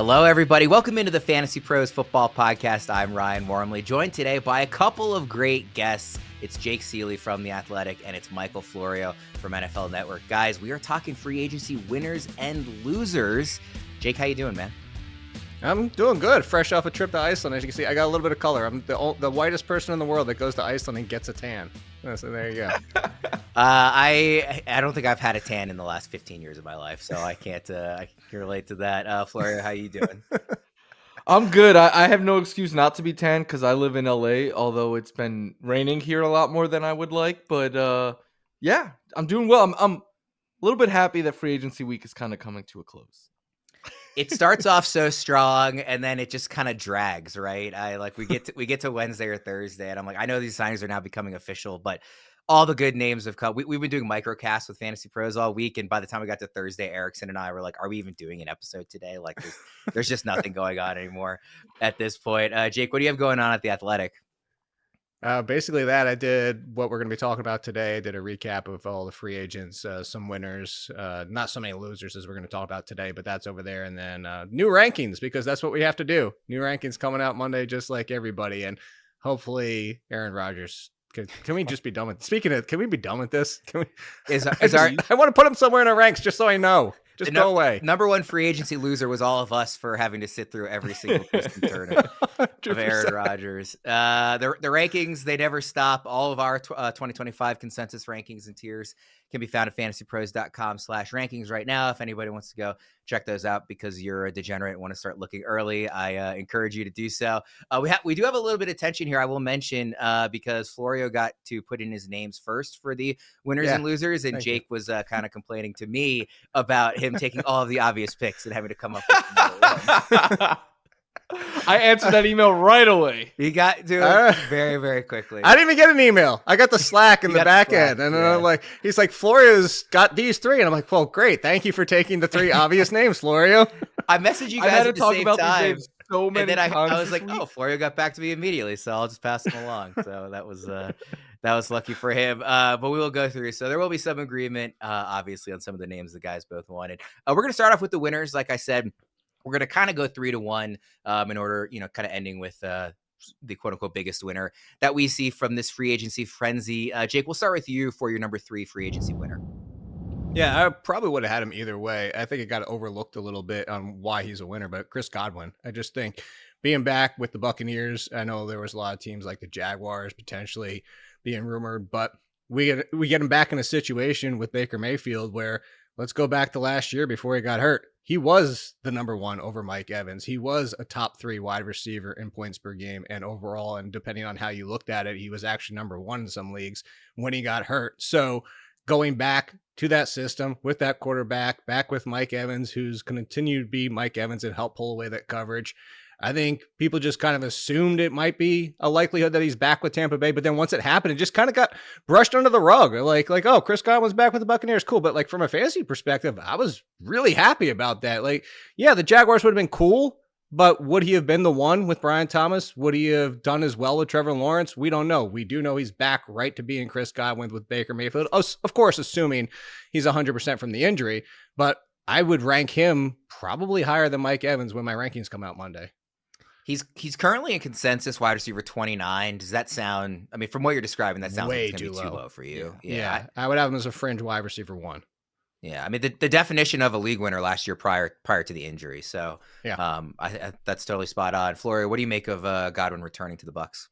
Hello, everybody. Welcome into the Fantasy Pros Football Podcast. I'm Ryan Wormeli, joined today by a couple of great guests. It's Jake Ciely from The Athletic, and it's Michael Florio from NFL Network. Guys, we are talking free agency winners and losers. Jake, how you doing, man? I'm doing good. Fresh off a trip to Iceland. As you can see, I got a little bit of color. I'm the whitest person in the world that goes to Iceland and gets a tan. So there you go. I don't think I've had a tan in the last 15 years of my life, so I can't relate to that. Florio, how you doing? I'm good. I have no excuse not to be tan because I live in LA, although it's been raining here a lot more than I would like. But yeah, I'm doing well. I'm a little bit happy that free agency week is kind of coming to a close. It starts off so strong, and then it just kind of drags, right? We get to Wednesday or Thursday, and I'm like, I know these signings are now becoming official, but all the good names have come. We've been doing microcasts with Fantasy Pros all week, and by the time we got to Thursday, Erickson and I were like, are we even doing an episode today? Like, there's just nothing going on anymore at this point. Jake, what do you have going on at The Athletic? Basically that I did what we're going to be talking about today. I did a recap of all the free agents, some winners, not so many losers as we're going to talk about today, but that's over there. And then new rankings, because that's what we have to do. New rankings coming out Monday, just like everybody. And hopefully Aaron Rodgers. Can we just be done with? Speaking of, can we be done with this? Can we? I want to put him somewhere in our ranks just so I know. Just go away. Number one free agency loser was all of us for having to sit through every single twist and turn of Aaron Rodgers. The rankings, they never stop. All of our 2025 consensus rankings and tiers can be found at fantasypros.com/rankings right now. If anybody wants to go check those out because you're a degenerate and want to start looking early, I encourage you to do so. We do have a little bit of tension here, I will mention, because Florio got to put in his names first for the winners and losers, and Jake was kind of complaining to me about him taking all of the obvious picks and having to come up with another one. I answered that email right away. You got to it very, very quickly. I didn't even get an email. I got the Slack in the back end. And then I'm like, he's like, Florio's got these three. And I'm like, well, great. Thank you for taking the three obvious names, Florio. I messaged you guys at the same time. So many and then times I was like, oh, Florio got back to me immediately. So I'll just pass them along. So that was lucky for him. But we will go through. So there will be some agreement, obviously, on some of the names the guys both wanted. We're going to start off with the winners. Like I said, we're going to kind of go 3-1 in order, kind of ending with the quote unquote biggest winner that we see from this free agency frenzy. Jake, we'll start with you for your number 3 free agency winner. Yeah, I probably would have had him either way. I think it got overlooked a little bit on why he's a winner, but Chris Godwin, I just think being back with the Buccaneers, I know there was a lot of teams like the Jaguars potentially being rumored, but we get him back in a situation with Baker Mayfield where, let's go back to last year before he got hurt. He was the number one over Mike Evans. He was a top 3 wide receiver in points per game and overall. And depending on how you looked at it, he was actually number 1 in some leagues when he got hurt. So going back to that system with that quarterback, back with Mike Evans, who's going to continue to be Mike Evans and help pull away that coverage. I think people just kind of assumed it might be a likelihood that he's back with Tampa Bay, but then once it happened, it just kind of got brushed under the rug. Like, oh, Chris Godwin's back with the Buccaneers, cool. But like from a fantasy perspective, I was really happy about that. Like, yeah, the Jaguars would have been cool, but would he have been the one with Brian Thomas? Would he have done as well with Trevor Lawrence? We don't know. We do know he's back right to being Chris Godwin with Baker Mayfield. Of course, assuming he's 100% from the injury, but I would rank him probably higher than Mike Evans when my rankings come out Monday. He's currently in consensus wide receiver 29. Does that sound, I mean, from what you're describing, that sounds way like it's going to be too low for you. Yeah. I would have him as a fringe wide receiver 1. Yeah. I mean, the definition of a league winner last year prior to the injury. So yeah, I that's totally spot on. Florio, what do you make of Godwin returning to the Bucs?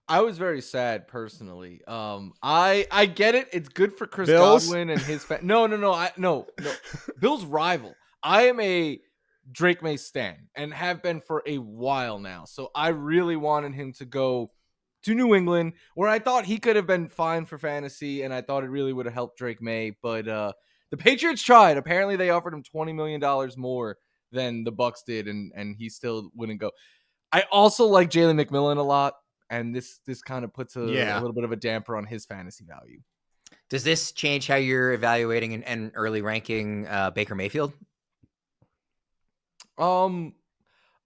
I was very sad personally. I get it. It's good for Chris Godwin and his No. Bill's rival. I am a Drake May stan and have been for a while now. So I really wanted him to go to New England, where I thought he could have been fine for fantasy, and I thought it really would have helped Drake May. But the Patriots tried. Apparently they offered him $20 million more than the Bucs did, and he still wouldn't go. I also like Jalen McMillan a lot, and this kind of puts a little bit of a damper on his fantasy value. Does this change how you're evaluating and early ranking Baker Mayfield?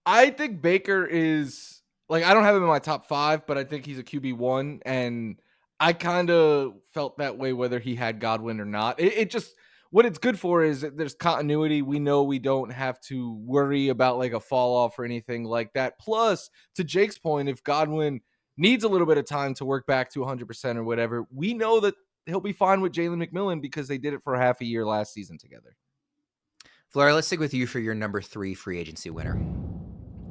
I think Baker is, like, I don't have him in my top 5, but I think he's a QB1, and I kind of felt that way whether he had Godwin or not. It just, what it's good for is that there's continuity. We know we don't have to worry about like a fall off or anything like that. Plus, to Jake's point, if Godwin needs a little bit of time to work back to 100% or whatever, we know that he'll be fine with Jalen McMillan because they did it for half a year last season together. Florio, let's stick with you for your number 3 free agency winner.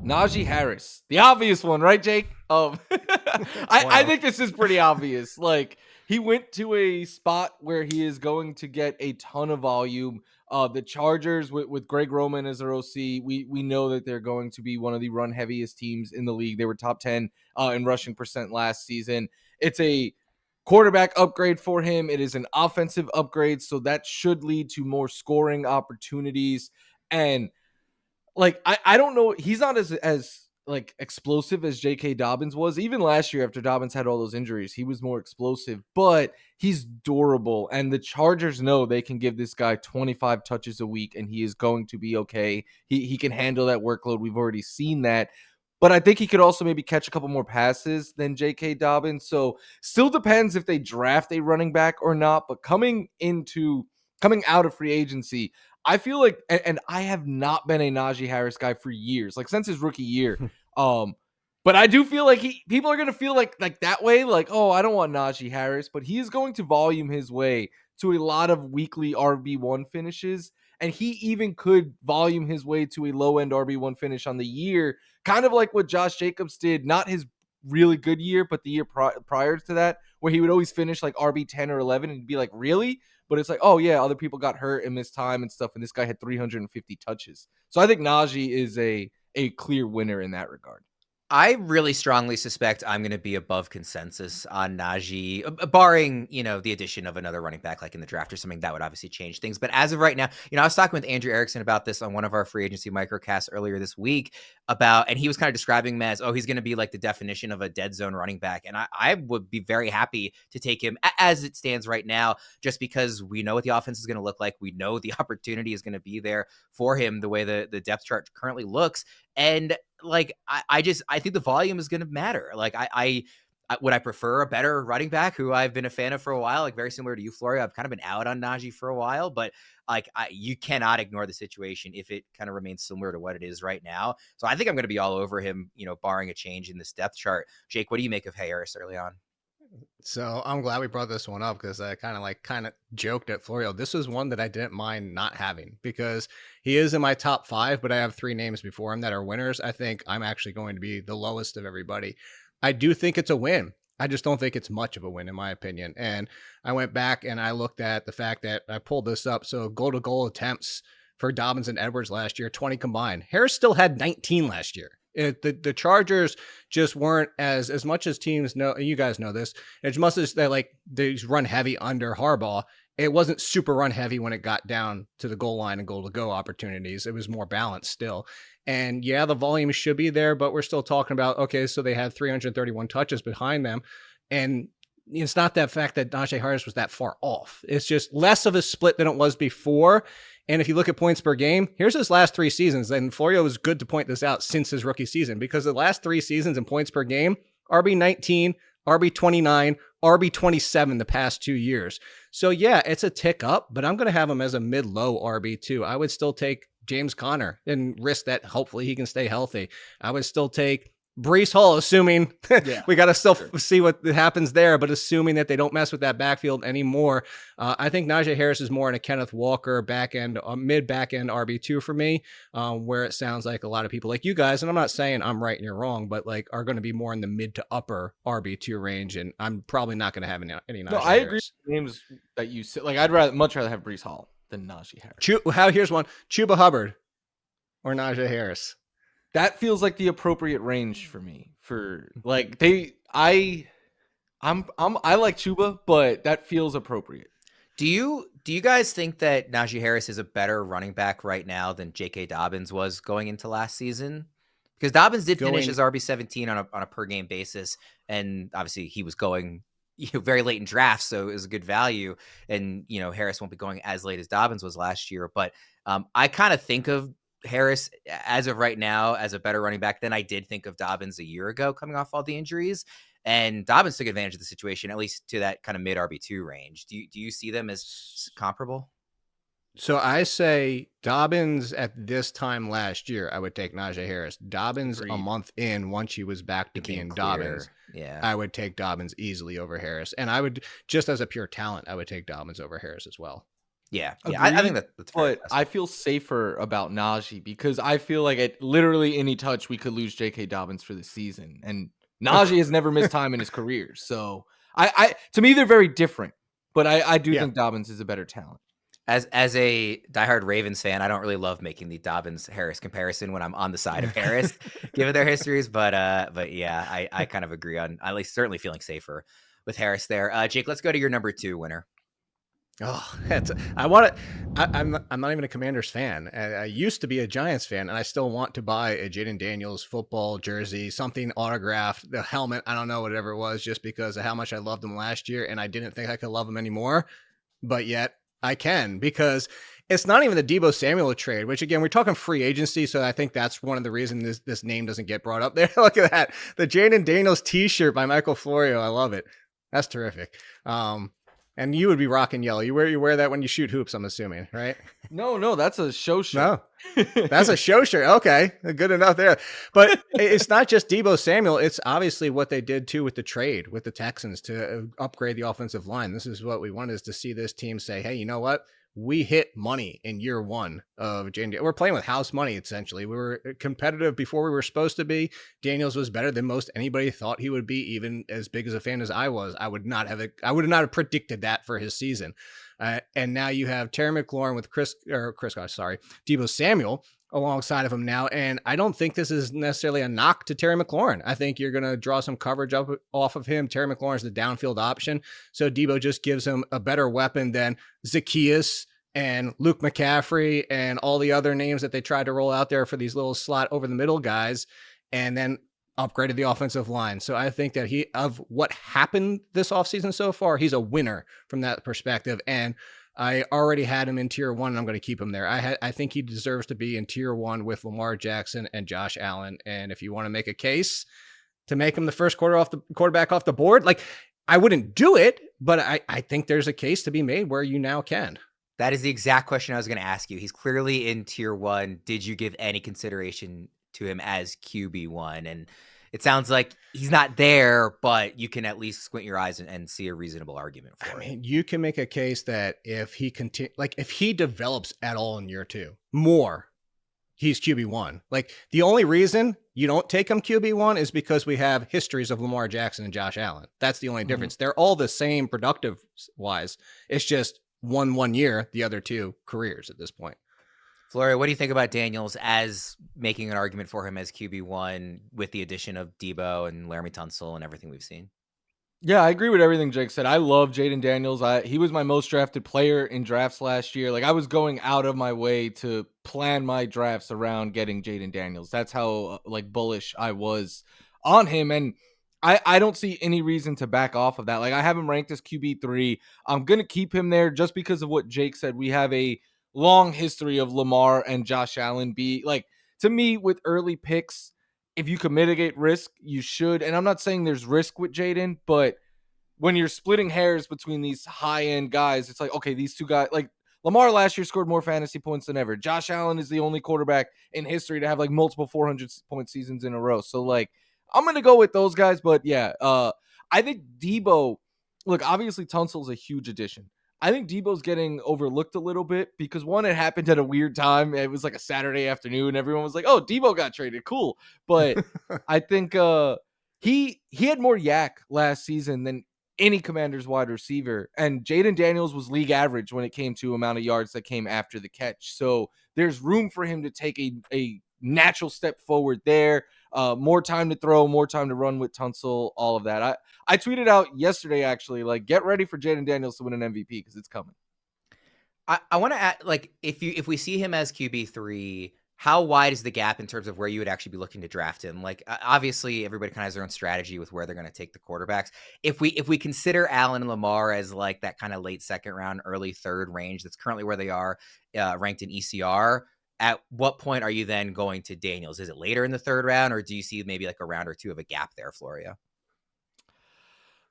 Najee Harris, the obvious one, right, Jake? I think this is pretty obvious. Like, he went to a spot where he is going to get a ton of volume. The Chargers with Greg Roman as their OC, we know that they're going to be one of the run heaviest teams in the league. They were top 10 in rushing percent last season. It's a quarterback upgrade for him. It is an offensive upgrade, so that should lead to more scoring opportunities. And like, I don't know. He's not as like explosive as J.K. Dobbins was. Even last year after Dobbins had all those injuries, he was more explosive, but he's durable. And the Chargers know they can give this guy 25 touches a week and he is going to be okay. He can handle that workload. We've already seen that. But I think he could also maybe catch a couple more passes than J.K. Dobbins. So still depends if they draft a running back or not. But coming out of free agency, I feel like, and I have not been a Najee Harris guy for years, like since his rookie year. But I do feel like people are going to feel like that way, like, oh, I don't want Najee Harris, but he is going to volume his way to a lot of weekly RB1 finishes. And he even could volume his way to a low-end RB1 finish on the year, kind of like what Josh Jacobs did, not his really good year, but the year prior to that, where he would always finish like RB10 or 11 and be like, really? But it's like, oh, yeah, other people got hurt and missed time and stuff, and this guy had 350 touches. So I think Najee is a clear winner in that regard. I really strongly suspect I'm going to be above consensus on Najee, barring, the addition of another running back like in the draft or something that would obviously change things. But as of right now, I was talking with Andrew Erickson about this on one of our free agency microcasts earlier this week and he was kind of describing him as, he's going to be like the definition of a dead zone running back. And I would be very happy to take him as it stands right now, just because we know what the offense is going to look like. We know the opportunity is going to be there for him the way the depth chart currently looks. And like, I think the volume is going to matter. Like, would I prefer a better running back who I've been a fan of for a while, like very similar to you, Florio? I've kind of been out on Najee for a while, but like you cannot ignore the situation if it kind of remains similar to what it is right now. So I think I'm going to be all over him, barring a change in this depth chart. Jake, what do you make of Harris early on? So I'm glad we brought this one up because I kind of joked at Florio. This was one that I didn't mind not having because he is in my top 5, but I have 3 names before him that are winners. I think I'm actually going to be the lowest of everybody. I do think it's a win. I just don't think it's much of a win in my opinion. And I went back and I looked at the fact that I pulled this up. So goal-to-goal attempts for Dobbins and Edwards last year, 20 combined. Harris still had 19 last year. The Chargers just weren't as much as teams know. You guys know this. As much as they run heavy under Harbaugh, it wasn't super run heavy when it got down to the goal line and goal to go opportunities. It was more balanced still. And yeah, the volume should be there, but we're still talking about, okay, so they had 331 touches behind them. And it's not that fact that Najee Harris was that far off. It's just less of a split than it was before. And if you look at points per game, here's his last 3 seasons. And Florio was good to point this out since his rookie season, because the last 3 seasons in points per game, RB19, RB29, RB27 the past 2 years. So yeah, it's a tick up, but I'm going to have him as a mid-low RB2. I would still take James Conner and risk that hopefully he can stay healthy. I would still take Breece Hall, assuming we got to still see what happens there, but assuming that they don't mess with that backfield anymore. I think Najee Harris is more in a Kenneth Walker mid back end RB2 for me, where it sounds like a lot of people like you guys, and I'm not saying I'm right and you're wrong, but like are going to be more in the mid to upper RB2 range, and I'm probably not going to have any Najee Harris. I agree with the names that you said. Like, I'd much rather have Breece Hall than Najee Harris. Here's one: Chuba Hubbard or Najee Harris. That feels like the appropriate range for me. For like I like Chuba, but that feels appropriate. Do you guys think that Najee Harris is a better running back right now than J.K. Dobbins was going into last season? Because Dobbins did finish as RB17 on a per game basis, and obviously he was going very late in drafts, so it was a good value. And Harris won't be going as late as Dobbins was last year, but I kind of think of Harris as of right now as a better running back than I did think of Dobbins a year ago coming off all the injuries. And Dobbins took advantage of the situation, at least to that kind of mid RB2 range. Do you see them as comparable? So I say Dobbins at this time last year, I would take Najee Harris. Dobbins a Agreed. month in, once he was back to Became being clear. Dobbins, Yeah. I would take Dobbins easily over Harris. And I would, just as a pure talent, I would take Dobbins over Harris as well. Yeah. Agreed, I think that's fair. but I feel safer about Najee because I feel like at literally any touch we could lose J.K. Dobbins for the season, and Najee has never missed time in his career. So I to me they're very different, but I do think Dobbins is a better talent. As a diehard Ravens fan, I don't really love making the Dobbins Harris comparison when I'm on the side of Harris, given their histories. But yeah, I kind of agree on at least certainly feeling safer with Harris there. Jake, let's go to your number 2 winner. Oh, I'm not even a Commanders fan. I used to be a Giants fan, and I still want to buy a Jayden Daniels football jersey, something autographed, the helmet. I don't know, whatever it was, just because of how much I loved him last year, and I didn't think I could love him anymore. But yet I can, because it's not even the Deebo Samuel trade, which again, we're talking free agency. So I think that's one of the reasons this name doesn't get brought up there. Look at that. The Jayden Daniels t-shirt by Michael Florio. I love it. That's terrific. And you would be rocking yellow. You wear that when you shoot hoops, I'm assuming, right? No, that's a show shirt. No, that's a show shirt. Okay, good enough there. But it's not just Deebo Samuel. It's obviously what they did too with the trade with the Texans to upgrade the offensive line. This is what we wanted, is to see this team say, hey, you know what? We hit money in year 1 of Jayden. We're playing with house money, essentially. We were competitive before we were supposed to be. Daniels was better than most anybody thought he would be, even as big as a fan as I was. I would not have predicted that for his season. And now you have Terry McLaurin with Deebo Samuel alongside of him now. And I don't think this is necessarily a knock to Terry McLaurin. I think you're going to draw some coverage off of him. Terry McLaurin is the downfield option. So Deebo just gives him a better weapon than Zacchaeus and Luke McCaffrey and all the other names that they tried to roll out there for these little slot over the middle guys, and then upgraded the offensive line. So I think that of what happened this offseason so far, he's a winner from that perspective. And I already had him in tier 1, and I'm going to keep him there. I think he deserves to be in tier 1 with Lamar Jackson and Josh Allen. And if you want to make a case to make him the first quarterback off the board, like, I wouldn't do it, but I think there's a case to be made where you now can. That is the exact question I was going to ask you. He's clearly in tier 1. Did you give any consideration to him as QB1? And it sounds like he's not there, but you can at least squint your eyes and see a reasonable argument for it. You can make a case that if he develops at all in year 2 more, he's QB1. Like, the only reason you don't take him QB1 is because we have histories of Lamar Jackson and Josh Allen. That's the only difference. They're all the same productive wise. It's just one year, the other 2 careers at this point. Florio, what do you think about Daniels as making an argument for him as QB1 with the addition of Deebo and Laramie Tunsil and everything we've seen? Yeah, I agree with everything Jake said. I love Jayden Daniels. He was my most drafted player in drafts last year. Like, I was going out of my way to plan my drafts around getting Jayden Daniels. That's how bullish I was on him. And I don't see any reason to back off of that. Like, I have him ranked as QB3. I'm going to keep him there just because of what Jake said. We have a long history of Lamar and Josh Allen. To me, with early picks, if you can mitigate risk, you should. And I'm not saying there's risk with Jayden, but when you're splitting hairs between these high-end guys, it's like, okay, these 2 guys, like Lamar last year scored more fantasy points than ever. Josh Allen is the only quarterback in history to have multiple 400-point seasons in a row. So I'm going to go with those guys. But yeah, I think Deebo, look, obviously Tunsil's a huge addition. I think Deebo's getting overlooked a little bit because, one, it happened at a weird time. It was like a Saturday afternoon. Everyone was like, oh, Deebo got traded. Cool. But I think he had more yak last season than any Commanders wide receiver. And Jayden Daniels was league average when it came to amount of yards that came after the catch. So there's room for him to take a natural step forward there. More time to throw, more time to run with Tunsil, all of that. I tweeted out yesterday, actually, get ready for Jayden Daniels to win an MVP because it's coming. I want to add, if we see him as QB3, how wide is the gap in terms of where you would actually be looking to draft him? Obviously, everybody kind of has their own strategy with where they're going to take the quarterbacks. If we consider Allen and Lamar as that kind of late 2nd round, early 3rd range, that's currently where they are ranked in ECR. At what point are you then going to Daniels? Is it later in the 3rd round, or do you see maybe a round or 2 of a gap there, Florio?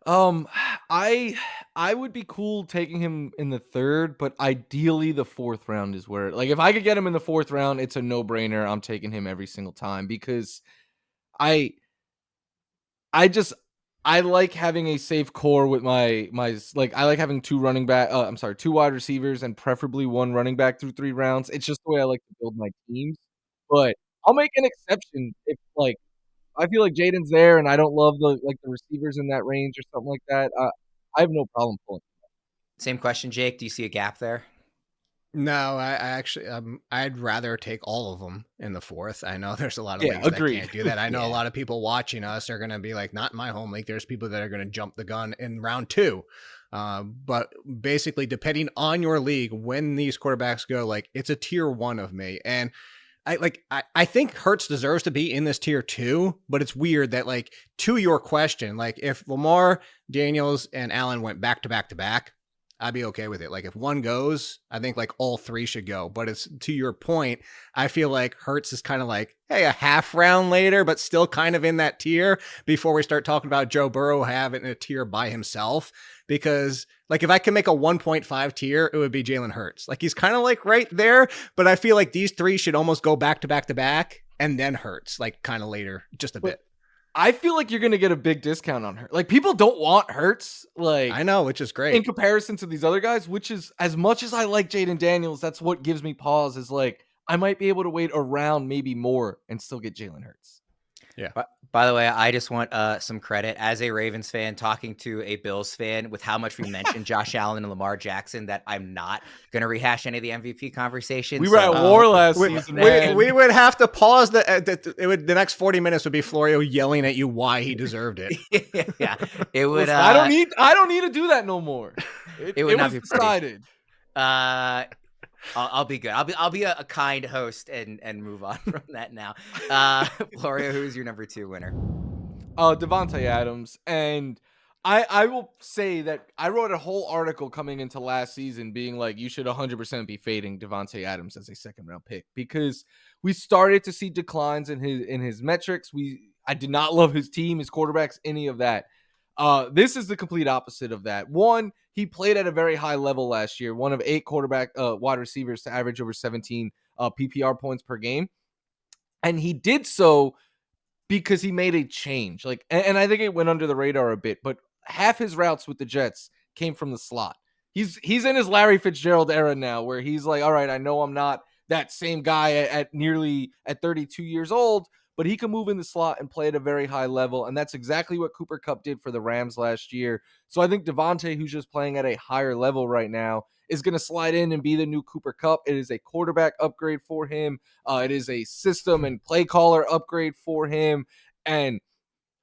I would be cool taking him in the 3rd, but ideally the 4th round is where, like, if I could get him in the 4th round, it's a no-brainer. I'm taking him every single time because I just I like having a safe core with my like, I like having 2 wide receivers and preferably 1 running back through 3 rounds. It's just the way I like to build my teams. But I'll make an exception if, like, I feel like Jaden's there and I don't love the receivers in that range or something like that. I have no problem pulling. Same question, Jake. Do you see a gap there? No, I actually, I'd rather take all of them in the 4th. I know there's a lot of leagues agreed. that can't do that. I know a lot of people watching us are going to be like, not in my home league. There's people that are going to jump the gun in round 2. But basically, depending on your league, when these quarterbacks go, like, it's a tier 1 of me. And I think Hurts deserves to be in this tier 2, but it's weird that, like, to your question, like, if Lamar, Daniels, and Allen went back to back to back, I'd be okay with it. Like, if one goes, I think like all 3 should go. But it's, to your point, I feel like Hurts is kind of like, hey, a half round later, but still kind of in that tier before we start talking about Joe Burrow having a tier by himself. Because, like, if I can make a 1.5 tier, it would be Jalen Hurts. Like, he's kind of like right there, but I feel like these 3 should almost go back to back to back and then Hurts, like, kind of later, just a bit. I feel like you're going to get a big discount on Hurts. Like, people don't want Hurts, like, I know, which is great in comparison to these other guys, which is, as much as I like Jayden Daniels, that's what gives me pause, is like, I might be able to wait around maybe more and still get Jalen Hurts. Yeah. By the way, I just want some credit as a Ravens fan talking to a Bills fan with how much we mentioned Josh Allen and Lamar Jackson, that I'm not going to rehash any of the MVP conversation. We were at war last season. We would have to pause the next 40 minutes would be Florio yelling at you why he deserved it. Yeah, it would. Listen, I don't need to do that no more. It would not be decided. I'll be good. I'll be a kind host and move on from that now. Florio, who's your number 2 winner? Davante Adams. And I will say that I wrote a whole article coming into last season being like, you should 100% be fading Davante Adams as a 2nd round pick, because we started to see declines in his metrics. I did not love his team, his quarterbacks, any of that. This is the complete opposite of that. One, he played at a very high level last year, one of 8 wide receivers to average over 17 PPR points per game. And he did so because he made a change. Like, and I think it went under the radar a bit, but half his routes with the Jets came from the slot. He's in his Larry Fitzgerald era now, where he's like, all right, I know I'm not that same guy at 32 years old, but he can move in the slot and play at a very high level. And that's exactly what Cooper Kupp did for the Rams last year. So I think Davante, who's just playing at a higher level right now, is going to slide in and be the new Cooper Kupp. It is a quarterback upgrade for him. It is a system and play caller upgrade for him. And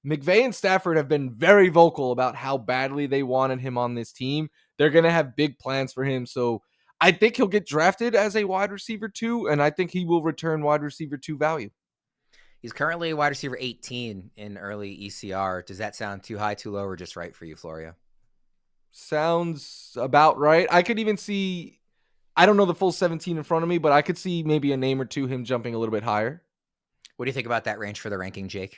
McVay and Stafford have been very vocal about how badly they wanted him on this team. They're going to have big plans for him. So I think he'll get drafted as a wide receiver 2, and I think he will return wide receiver 2 value. He's currently a wide receiver 18 in early ECR. Does that sound too high, too low, or just right for you, Florio? Sounds about right. I could even see, I don't know the full 17 in front of me, but I could see maybe a name or two him jumping a little bit higher. What do you think about that range for the ranking, Jake?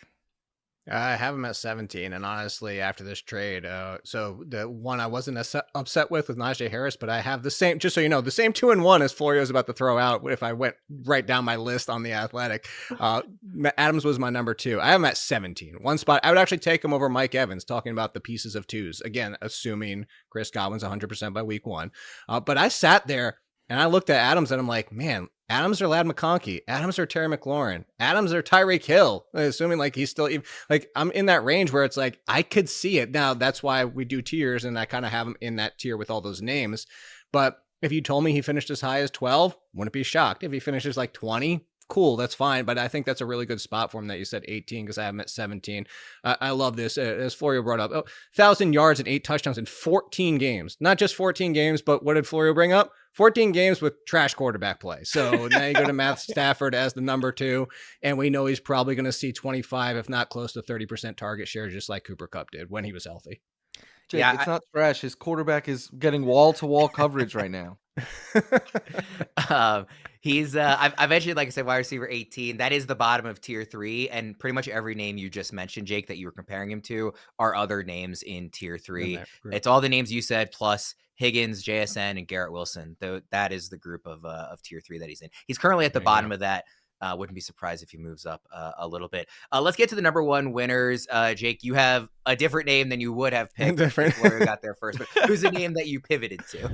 I have him at 17, and honestly, after this trade, so the one I wasn't upset with Najee Harris, but I have the same, just so you know, the same 2 and 1 as Florio's about to throw out. If I went right down my list on the Athletic, Adams was my number 2. I have him at 17, 1 spot. I would actually take him over Mike Evans, talking about the pieces of 2s. Again, assuming Chris Godwin's 100% by week 1. But I sat there and I looked at Adams and I'm like, man, Adams or Ladd McConkey, Adams or Terry McLaurin, Adams or Tyreek Hill, assuming like he's still even, like, I'm in that range where it's like, I could see it. Now that's why we do tiers, and I kind of have him in that tier with all those names. But if you told me he finished as high as 12, wouldn't be shocked. If he finishes like 20, cool, that's fine. But I think that's a really good spot for him that you said 18, because I have him at 17. I love this. As Florio brought up, 1,000 yards and 8 touchdowns in 14 games. Not just 14 games, but what did Florio bring up? 14 games with trash quarterback play. So now you go to Matt Stafford as the number 2, and we know he's probably going to see 25, if not close to 30% target share, just like Cooper Kupp did when he was healthy. Jake, yeah, it's not trash. His quarterback is getting wall-to-wall coverage right now. He's I mentioned, like I said, wide receiver 18. That is the bottom of tier 3, and pretty much every name you just mentioned, Jake, that you were comparing him to are other names in tier 3. It's all the names you said plus Higgins, JSN, and Garrett Wilson. Though that is the group of tier 3 that he's in. He's currently at the bottom of that. Wouldn't be surprised if he moves up a little bit. Let's get to the number one winners. Jake, you have a different name than you would have picked before we got there first. But who's the name that you pivoted to?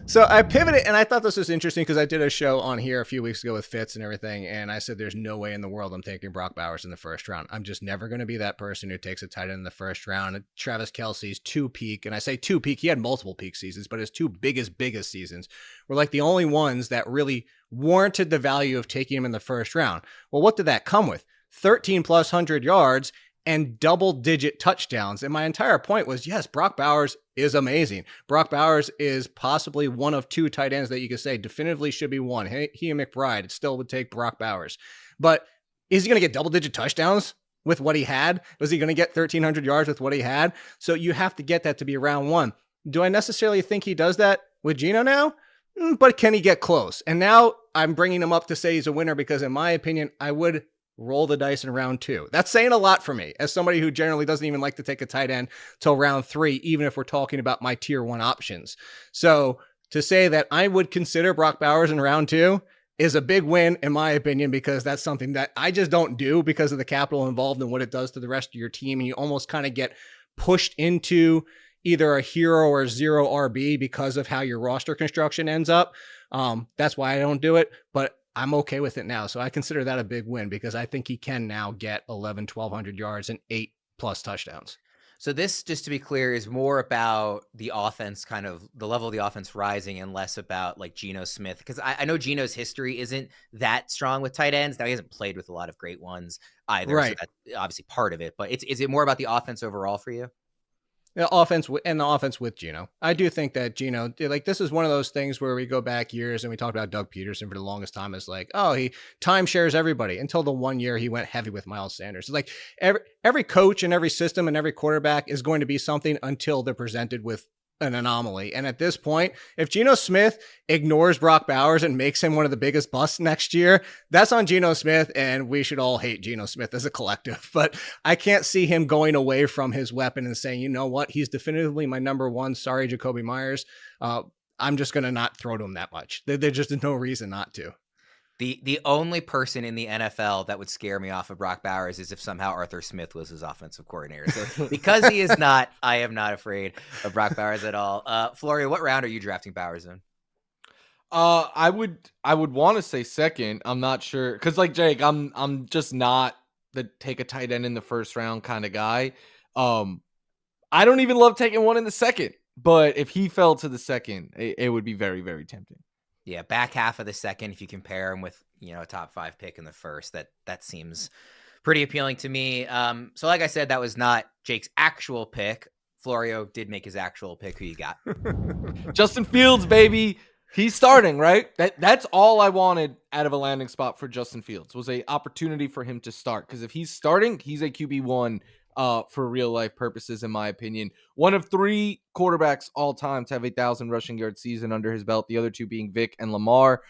So I pivoted, and I thought this was interesting because I did a show on here a few weeks ago with Fitz and everything, and I said there's no way in the world I'm taking Brock Bowers in the first round. I'm just never going to be that person who takes a tight end in the first round. Travis Kelce's 2 peak, and I say 2 peak, he had multiple peak seasons, but his 2 biggest seasons were like the only ones that really warranted the value of taking him in the first round. Well, what did that come with? 13 plus 100 yards and double-digit touchdowns. And my entire point was, yes, Brock Bowers is amazing. Brock Bowers is possibly one of 2 tight ends that you could say definitively should be one. He and McBride, it still would take Brock Bowers. But is he going to get double-digit touchdowns with what he had? Was he going to get 1,300 yards with what he had? So you have to get that to be round 1. Do I necessarily think he does that with Geno now? But can he get close? And now I'm bringing him up to say he's a winner because, in my opinion, I would roll the dice in round 2. That's saying a lot for me as somebody who generally doesn't even like to take a tight end till round 3, even if we're talking about my tier 1 options. So to say that I would consider Brock Bowers in round 2 is a big win in my opinion, because that's something that I just don't do because of the capital involved and what it does to the rest of your team. And you almost kind of get pushed into either a hero or a 0 RB because of how your roster construction ends up. That's why I don't do it, but I'm okay with it now. So I consider that a big win because I think he can now get 1,100 yards and 8+ touchdowns. So this, just to be clear, is more about the offense, kind of the level of the offense rising, and less about like Geno Smith. Because I know Geno's history isn't that strong with tight ends. Now, he hasn't played with a lot of great ones either. Right. So that's obviously part of it. But is it more about the offense overall for you? The offense with Geno. I do think that Geno, like, this is one of those things where we go back years and we talked about Doug Peterson for the longest time as like, oh, he timeshares everybody, until the one year he went heavy with Miles Sanders. It's like every coach and every system and every quarterback is going to be something until they're presented with an anomaly. And at this point, if Geno Smith ignores Brock Bowers and makes him one of the biggest busts next year, that's on Geno Smith, and we should all hate Geno Smith as a collective. But I can't see him going away from his weapon and saying, you know what, he's definitively my number 1. Sorry, Jacoby Myers. I'm just going to not throw to him that much. There's just no reason not to. The only person in the NFL that would scare me off of Brock Bowers is if somehow Arthur Smith was his offensive coordinator. So because he is not, I am not afraid of Brock Bowers at all. Florio, what round are you drafting Bowers in? I would want to say second. I'm not sure, because like Jake, I'm just not the take a tight end in the first round kind of guy. I don't even love taking one in the second, but if he fell to the second, it would be very, very tempting. Yeah, back half of the second, if you compare him with, a top 5 pick in the first, that seems pretty appealing to me. So like I said, that was not Jake's actual pick. Florio did make his actual pick. Who you got? Justin Fields, baby. He's starting, right? That's all I wanted out of a landing spot for Justin Fields, was a opportunity for him to start. Because if he's starting, he's a QB1 for real life purposes, in my opinion. One of 3 quarterbacks all time to have 1,000 rushing yard season under his belt, the other 2 being Vic and Lamar.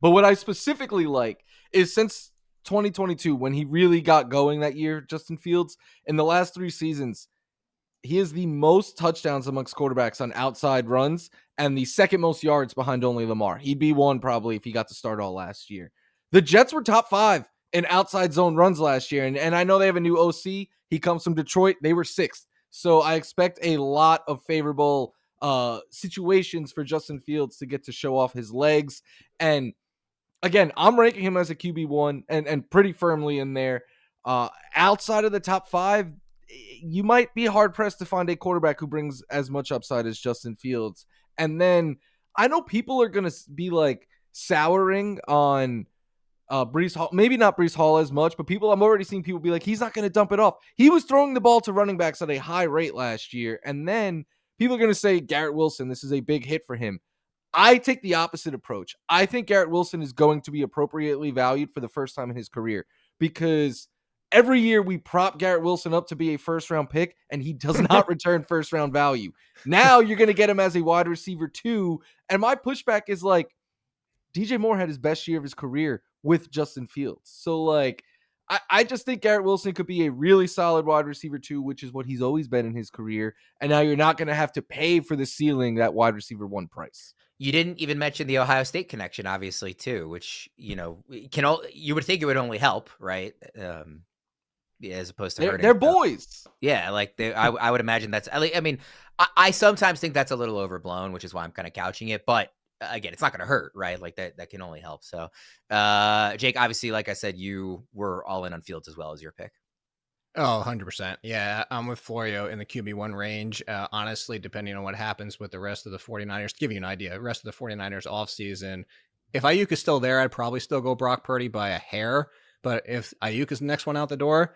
But what I specifically like is, since 2022, when he really got going that year, Justin Fields, in the last 3 seasons, he has the most touchdowns amongst quarterbacks on outside runs and the second most yards behind only Lamar. He'd be 1 probably if he got to start all last year. The Jets were top 5 in outside zone runs last year. And I know they have a new OC. He comes from Detroit. They were 6th. So I expect a lot of favorable situations for Justin Fields to get to show off his legs. And again, I'm ranking him as a QB1 and pretty firmly in there. Outside of the top 5, you might be hard-pressed to find a quarterback who brings as much upside as Justin Fields. And then I know people are going to be like souring on Breece Hall, maybe not Breece Hall as much, but I'm already seeing people be like, he's not going to dump it off. He was throwing the ball to running backs at a high rate last year. And then people are going to say, Garrett Wilson, this is a big hit for him. I take the opposite approach. I think Garrett Wilson is going to be appropriately valued for the first time in his career, because every year we prop Garrett Wilson up to be a first-round pick, and he does not return first-round value. Now you're going to get him as a wide receiver 2, and my pushback is like, DJ Moore had his best year of his career with Justin Fields. So, like, I just think Garrett Wilson could be a really solid wide receiver too, which is what he's always been in his career. And now you're not going to have to pay for the ceiling that wide receiver 1 price. You didn't even mention the Ohio State connection, obviously, too, which, you would think it would only help, right? As opposed to hurting. They're boys. Yeah, like I would imagine that's. I mean, I sometimes think that's a little overblown, which is why I'm kind of couching it. But again, it's not going to hurt, right? Like that can only help. So, Jake, obviously, like I said, you were all in on Fields as well as your pick. Oh, 100%. Yeah, I'm with Florio in the QB1 range. Honestly, depending on what happens with the rest of the 49ers, to give you an idea, the rest of the 49ers offseason, if Ayuk is still there, I'd probably still go Brock Purdy by a hair. But if Ayuk is the next one out the door,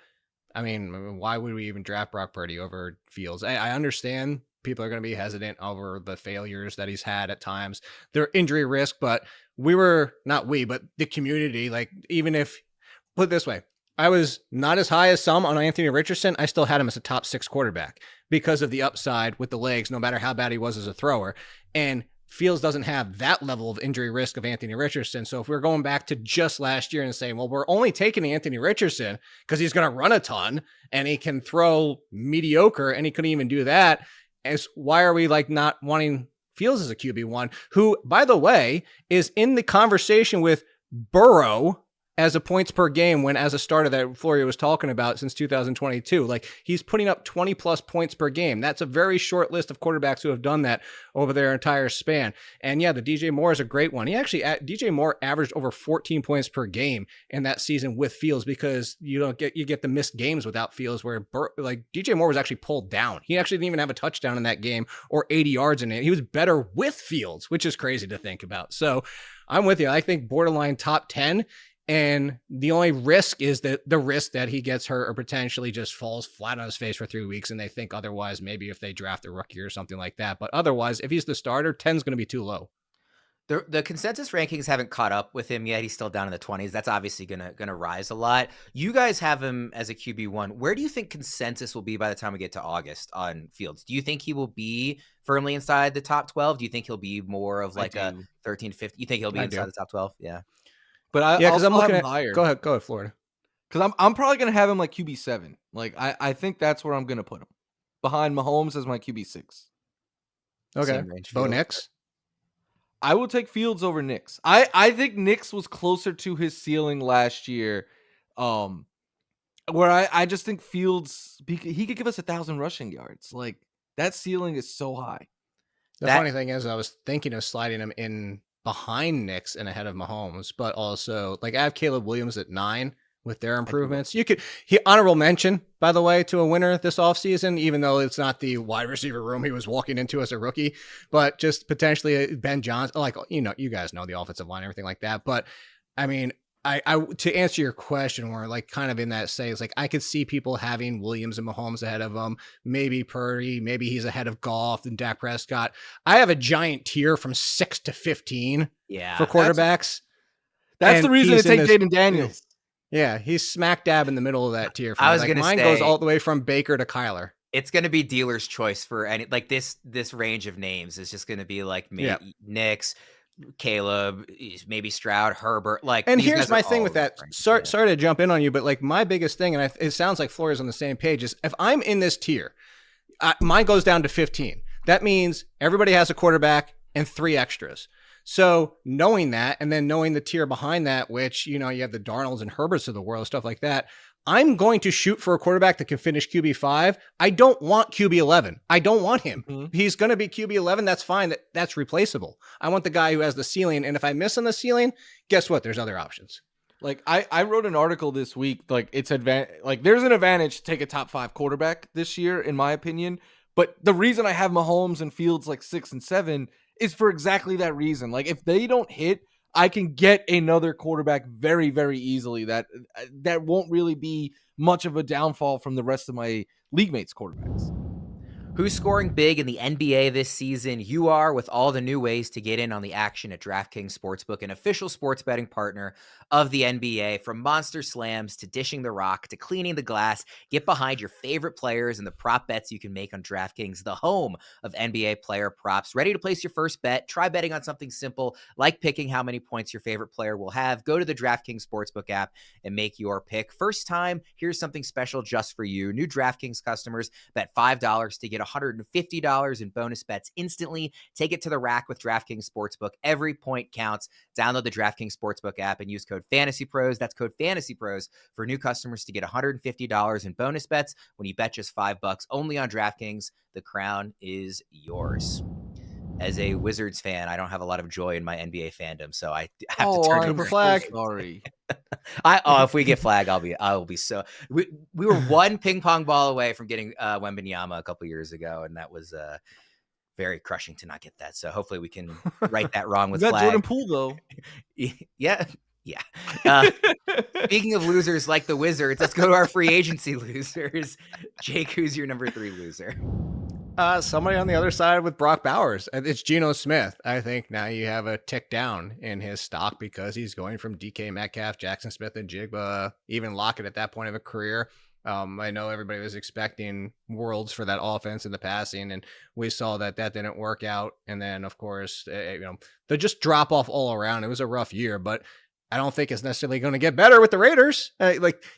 I mean, why would we even draft Brock Purdy over Fields? I understand people are going to be hesitant over the failures that he's had at times. They're injury risk, but but the community, like, even if, put it this way, I was not as high as some on Anthony Richardson. I still had him as a top 6 quarterback because of the upside with the legs, no matter how bad he was as a thrower. And Fields doesn't have that level of injury risk of Anthony Richardson. So if we're going back to just last year and saying, well, we're only taking Anthony Richardson because he's going to run a ton and he can throw mediocre and he couldn't even do that, why are we like not wanting Fields as a QB1, who, by the way, is in the conversation with Burrow as a points per game when as a starter that Florio was talking about since 2022. Like, he's putting up 20 plus points per game. That's a very short list of quarterbacks who have done that over their entire span. And yeah, the DJ Moore is a great one. DJ Moore averaged over 14 points per game in that season with Fields, because you get the missed games without Fields where DJ Moore was actually pulled down. He actually didn't even have a touchdown in that game or 80 yards in it. He was better with Fields, which is crazy to think about. So I'm with you. I think borderline top 10. And the only risk is that the risk that he gets hurt or potentially just falls flat on his face for 3 weeks. And they think otherwise, maybe if they draft a rookie or something like that. But otherwise, if he's the starter, 10 is going to be too low. The consensus rankings haven't caught up with him yet. He's still down in the 20s. That's obviously gonna rise a lot. You guys have him as a QB1. Where do you think consensus will be by the time we get to August on Fields? Do you think he will be firmly inside the top 12? Do you think he'll be more of like a 13 to 15? You think he'll be inside the top 12? Yeah. But because I'm looking at higher. Go ahead, Florida. Because I'm probably gonna have him like QB7. Like I think that's where I'm gonna put him, behind Mahomes as my QB6. Okay. Bo Nix. I will take Fields over Nix. I think Nix was closer to his ceiling last year, where I just think Fields, he could give us 1,000 rushing yards. Like, that ceiling is so high. The funny thing is, I was thinking of sliding him in behind Nix and ahead of Mahomes, but also, like, I have Caleb Williams at 9 with their improvements. Honorable mention, by the way, to a winner this offseason, even though it's not the wide receiver room he was walking into as a rookie, but just potentially Ben Johnson, like, you guys know the offensive line, everything like that. But I mean, I to answer your question, we're like kind of in that phase, like, I could see people having Williams and Mahomes ahead of them, maybe Purdy, maybe he's ahead of Goff and Dak Prescott. I have a giant tier from 6 to 15 for quarterbacks. That's the reason to take Jayden Daniels. Yeah, he's smack dab in the middle of that tier. Mine goes all the way from Baker to Kyler. It's going to be dealer's choice for any, like, this range of names is just going to be like Nix, Caleb, maybe Stroud, Herbert. Like, and here's my thing with that. Sorry to jump in on you, but like, my biggest thing, and it sounds like Florio's on the same page, is if I'm in this tier, mine goes down to 15. That means everybody has a quarterback and 3 extras. So knowing that, and then knowing the tier behind that, which, you have the Darnolds and Herberts of the world, stuff like that, I'm going to shoot for a quarterback that can finish QB5. I don't want QB11. I don't want him. Mm-hmm. He's going to be QB11. That's fine. That's replaceable. I want the guy who has the ceiling. And if I miss on the ceiling, guess what? There's other options. Like, I wrote an article this week. Like, there's an advantage to take a top 5 quarterback this year, in my opinion. But the reason I have Mahomes and Fields like 6 and 7 is for exactly that reason. Like, if they don't hit, I can get another quarterback very, very easily that won't really be much of a downfall from the rest of my league mates' quarterbacks. Who's scoring big in the NBA this season? You are, with all the new ways to get in on the action at DraftKings Sportsbook, an official sports betting partner of the NBA. From monster slams to dishing the rock to cleaning the glass, get behind your favorite players and the prop bets you can make on DraftKings, the home of NBA player props. Ready to place your first bet? Try betting on something simple like picking how many points your favorite player will have. Go to the DraftKings Sportsbook app and make your pick. First time, here's something special just for you. New DraftKings customers bet $5 to get $150 in bonus bets instantly. Take it to the rack with DraftKings Sportsbook. Every point counts. Download the DraftKings Sportsbook app and use code FANTASYPROS. That's code FANTASYPROS for new customers to get $150 in bonus bets when you bet just $5 only on DraftKings. The crown is yours. As a Wizards fan, I don't have a lot of joy in my NBA fandom, so I have to turn I'm over flag. Sorry. If we get flag, I'll be so. We were one ping pong ball away from getting Wembanyama a couple years ago, and that was very crushing to not get that. So hopefully we can right that wrong with You got flag. Jordan Poole though. Yeah. Speaking of losers like the Wizards, let's go to our free agency losers. Jake, who's your number 3 loser? Somebody on the other side with Brock Bowers. It's Geno Smith. I think now you have a tick down in his stock because he's going from DK Metcalf, Jaxson Smith, and Jigba, even Lockett at that point of a career. I know everybody was expecting worlds for that offense in the passing, and we saw that didn't work out. And then, of course, they just drop off all around. It was a rough year, but I don't think it's necessarily going to get better with the Raiders.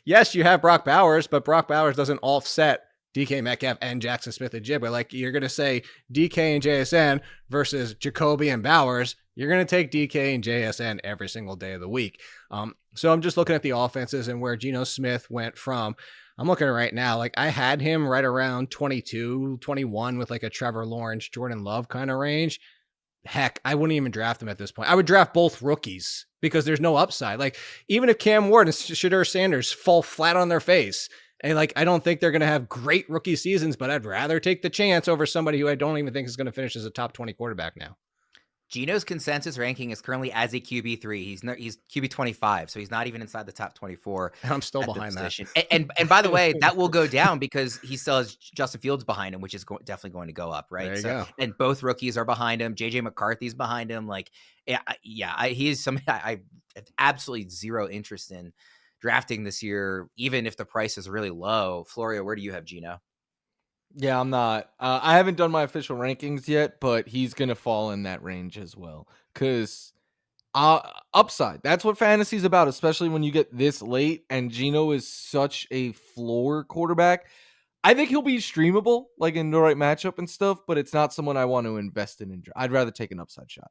Yes, you have Brock Bowers, but Brock Bowers doesn't offset DK Metcalf and Jaxson Smith and Jigba. Like, you're going to say DK and JSN versus Jacoby and Bowers. You're going to take DK and JSN every single day of the week. So I'm just looking at the offenses and where Geno Smith went from. I'm looking right now, like I had him right around 22, 21 with like a Trevor Lawrence, Jordan Love kind of range. Heck, I wouldn't even draft him at this point. I would draft both rookies because there's no upside. Like, even if Cam Ward and Shedeur Sanders fall flat on their face, and I don't think they're going to have great rookie seasons, but I'd rather take the chance over somebody who I don't even think is going to finish as a top 20 quarterback now. Geno's consensus ranking is currently as a QB3. He's QB 25, so he's not even inside the top 24. And I'm still behind that. And by the way, that will go down because he still has Justin Fields behind him, which is definitely going to go up, right? There you go. And both rookies are behind him. JJ McCarthy's behind him. Like, he's somebody I have absolutely zero interest in drafting this year, even if the price is really low. Florio, where do you have Geno? Yeah, I'm not. I haven't done my official rankings yet, but he's going to fall in that range as well. Because upside, that's what fantasy is about, especially when you get this late. And Geno is such a floor quarterback. I think he'll be streamable, like in the right matchup and stuff, but it's not someone I want to invest in. I'd rather take an upside shot.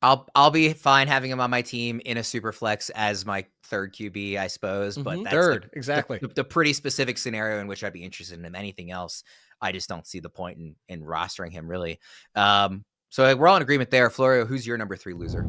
I'll be fine having him on my team in a super flex as my third QB, I suppose. But that's third, exactly. The pretty specific scenario in which I'd be interested in him. Anything else, I just don't see the point in rostering him, really. So we're all in agreement there. Florio, who's your number 3 loser?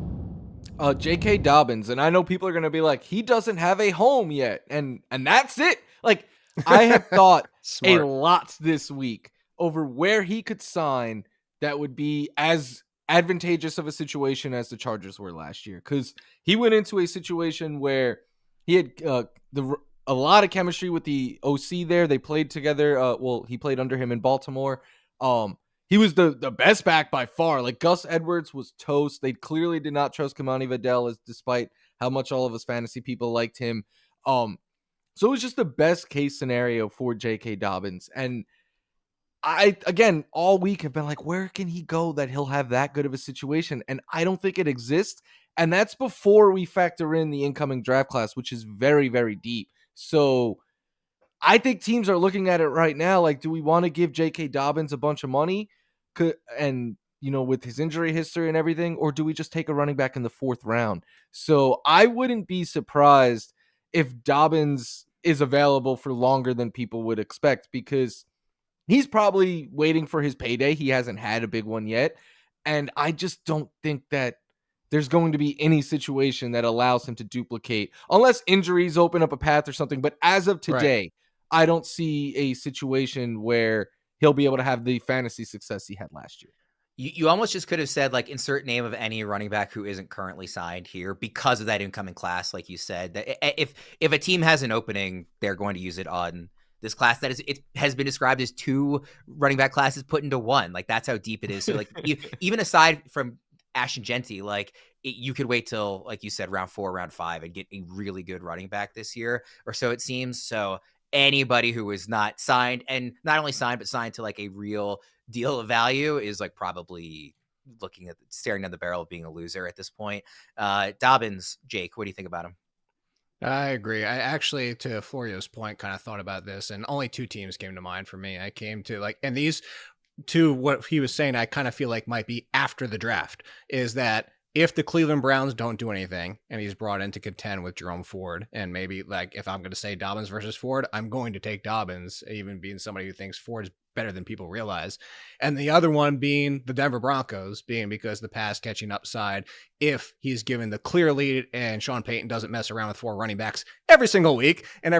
J.K. Dobbins. And I know people are going to be like, he doesn't have a home yet. And that's it. Like, I have thought a lot this week over where he could sign that would be as advantageous of a situation as the Chargers were last year, because he went into a situation where he had a lot of chemistry with the OC there. They played together. He played under him in Baltimore. He was the best back by far. Like, Gus Edwards was toast. They clearly did not trust Kamani Vidal, despite how much all of us fantasy people liked him. So it was just the best case scenario for J.K. Dobbins. And I, again, all week have been like, where can he go that he'll have that good of a situation? And I don't think it exists. And that's before we factor in the incoming draft class, which is very, very deep. So I think teams are looking at it right now like, do we want to give J.K. Dobbins a bunch of money? And, with his injury history and everything, or do we just take a running back in the 4th round? So I wouldn't be surprised if Dobbins is available for longer than people would expect, because he's probably waiting for his payday. He hasn't had a big one yet. And I just don't think that there's going to be any situation that allows him to duplicate, unless injuries open up a path or something. But as of today, I don't see a situation where he'll be able to have the fantasy success he had last year. You almost just could have said, like, insert name of any running back who isn't currently signed here because of that incoming class, like you said. That if a team has an opening, they're going to use it on this class that it has been described as 2 running back classes put into 1. Like, that's how deep it is. So, like, even aside from Ashton Jeanty, like, you could wait till, like you said, round 4, round 5 and get a really good running back this year, or so it seems. So anybody who is not signed, and not only signed, but signed to like a real deal of value, is like probably staring down the barrel of being a loser at this point. Dobbins, Jake, what do you think about him? I agree. I actually, to Florio's point, kind of thought about this, and only 2 teams came to mind for me. I came to like, and these 2, what he was saying, I kind of feel like might be after the draft, is that if the Cleveland Browns don't do anything and he's brought in to contend with Jerome Ford, and maybe like if I'm going to say Dobbins versus Ford, I'm going to take Dobbins, even being somebody who thinks Ford's better than people realize. And the other one being the Denver Broncos, being because the pass catching upside, if he's given the clear lead and Sean Payton doesn't mess around with 4 running backs every single week and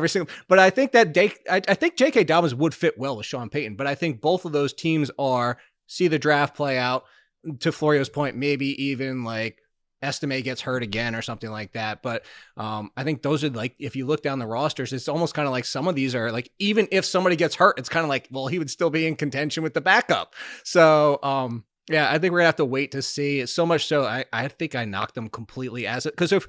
but I think that I think J.K. Dobbins would fit well with Sean Payton, but I think both of those teams see the draft play out. To Florio's point, maybe even like Estime gets hurt again or something like that. But I think those are like, if you look down the rosters, it's almost kind of like some of these are like, even if somebody gets hurt, it's kind of like, well, he would still be in contention with the backup. So yeah, I think we're gonna have to wait to see. So much so, I think I knocked them completely because if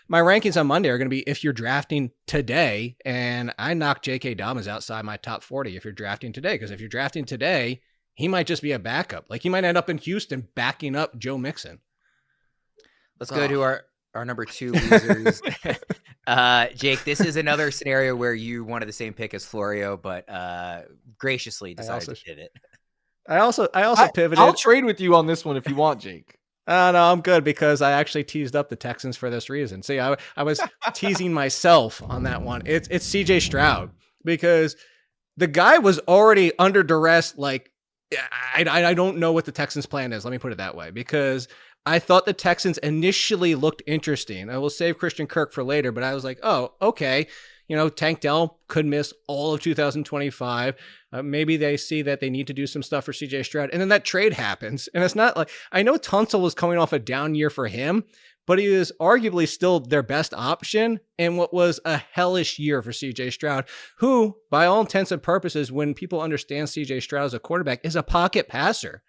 my rankings on Monday are going to be if you're drafting today, and I knocked J.K. Dobbins outside my top 40 if you're drafting today, because if you're drafting today, he might just be a backup. Like, he might end up in Houston backing up Joe Mixon. Let's go to our number 2 losers. Jake, this is another scenario where you wanted the same pick as Florio, but graciously decided to pivot. I also pivoted. I'll trade with you on this one if you want, Jake. No, I'm good, because I actually teased up the Texans for this reason. See, I was teasing myself on that one. It's CJ Stroud, because the guy was already under duress. Like, I don't know what the Texans' plan is. Let me put it that way, because I thought the Texans initially looked interesting. I will save Christian Kirk for later, but I was like, oh, okay. Tank Dell could miss all of 2025. Maybe they see that they need to do some stuff for CJ Stroud. And then that trade happens. And it's not like, I know Tunsil was coming off a down year for him, but he was arguably still their best option in what was a hellish year for CJ Stroud, who, by all intents and purposes, when people understand CJ Stroud as a quarterback, is a pocket passer.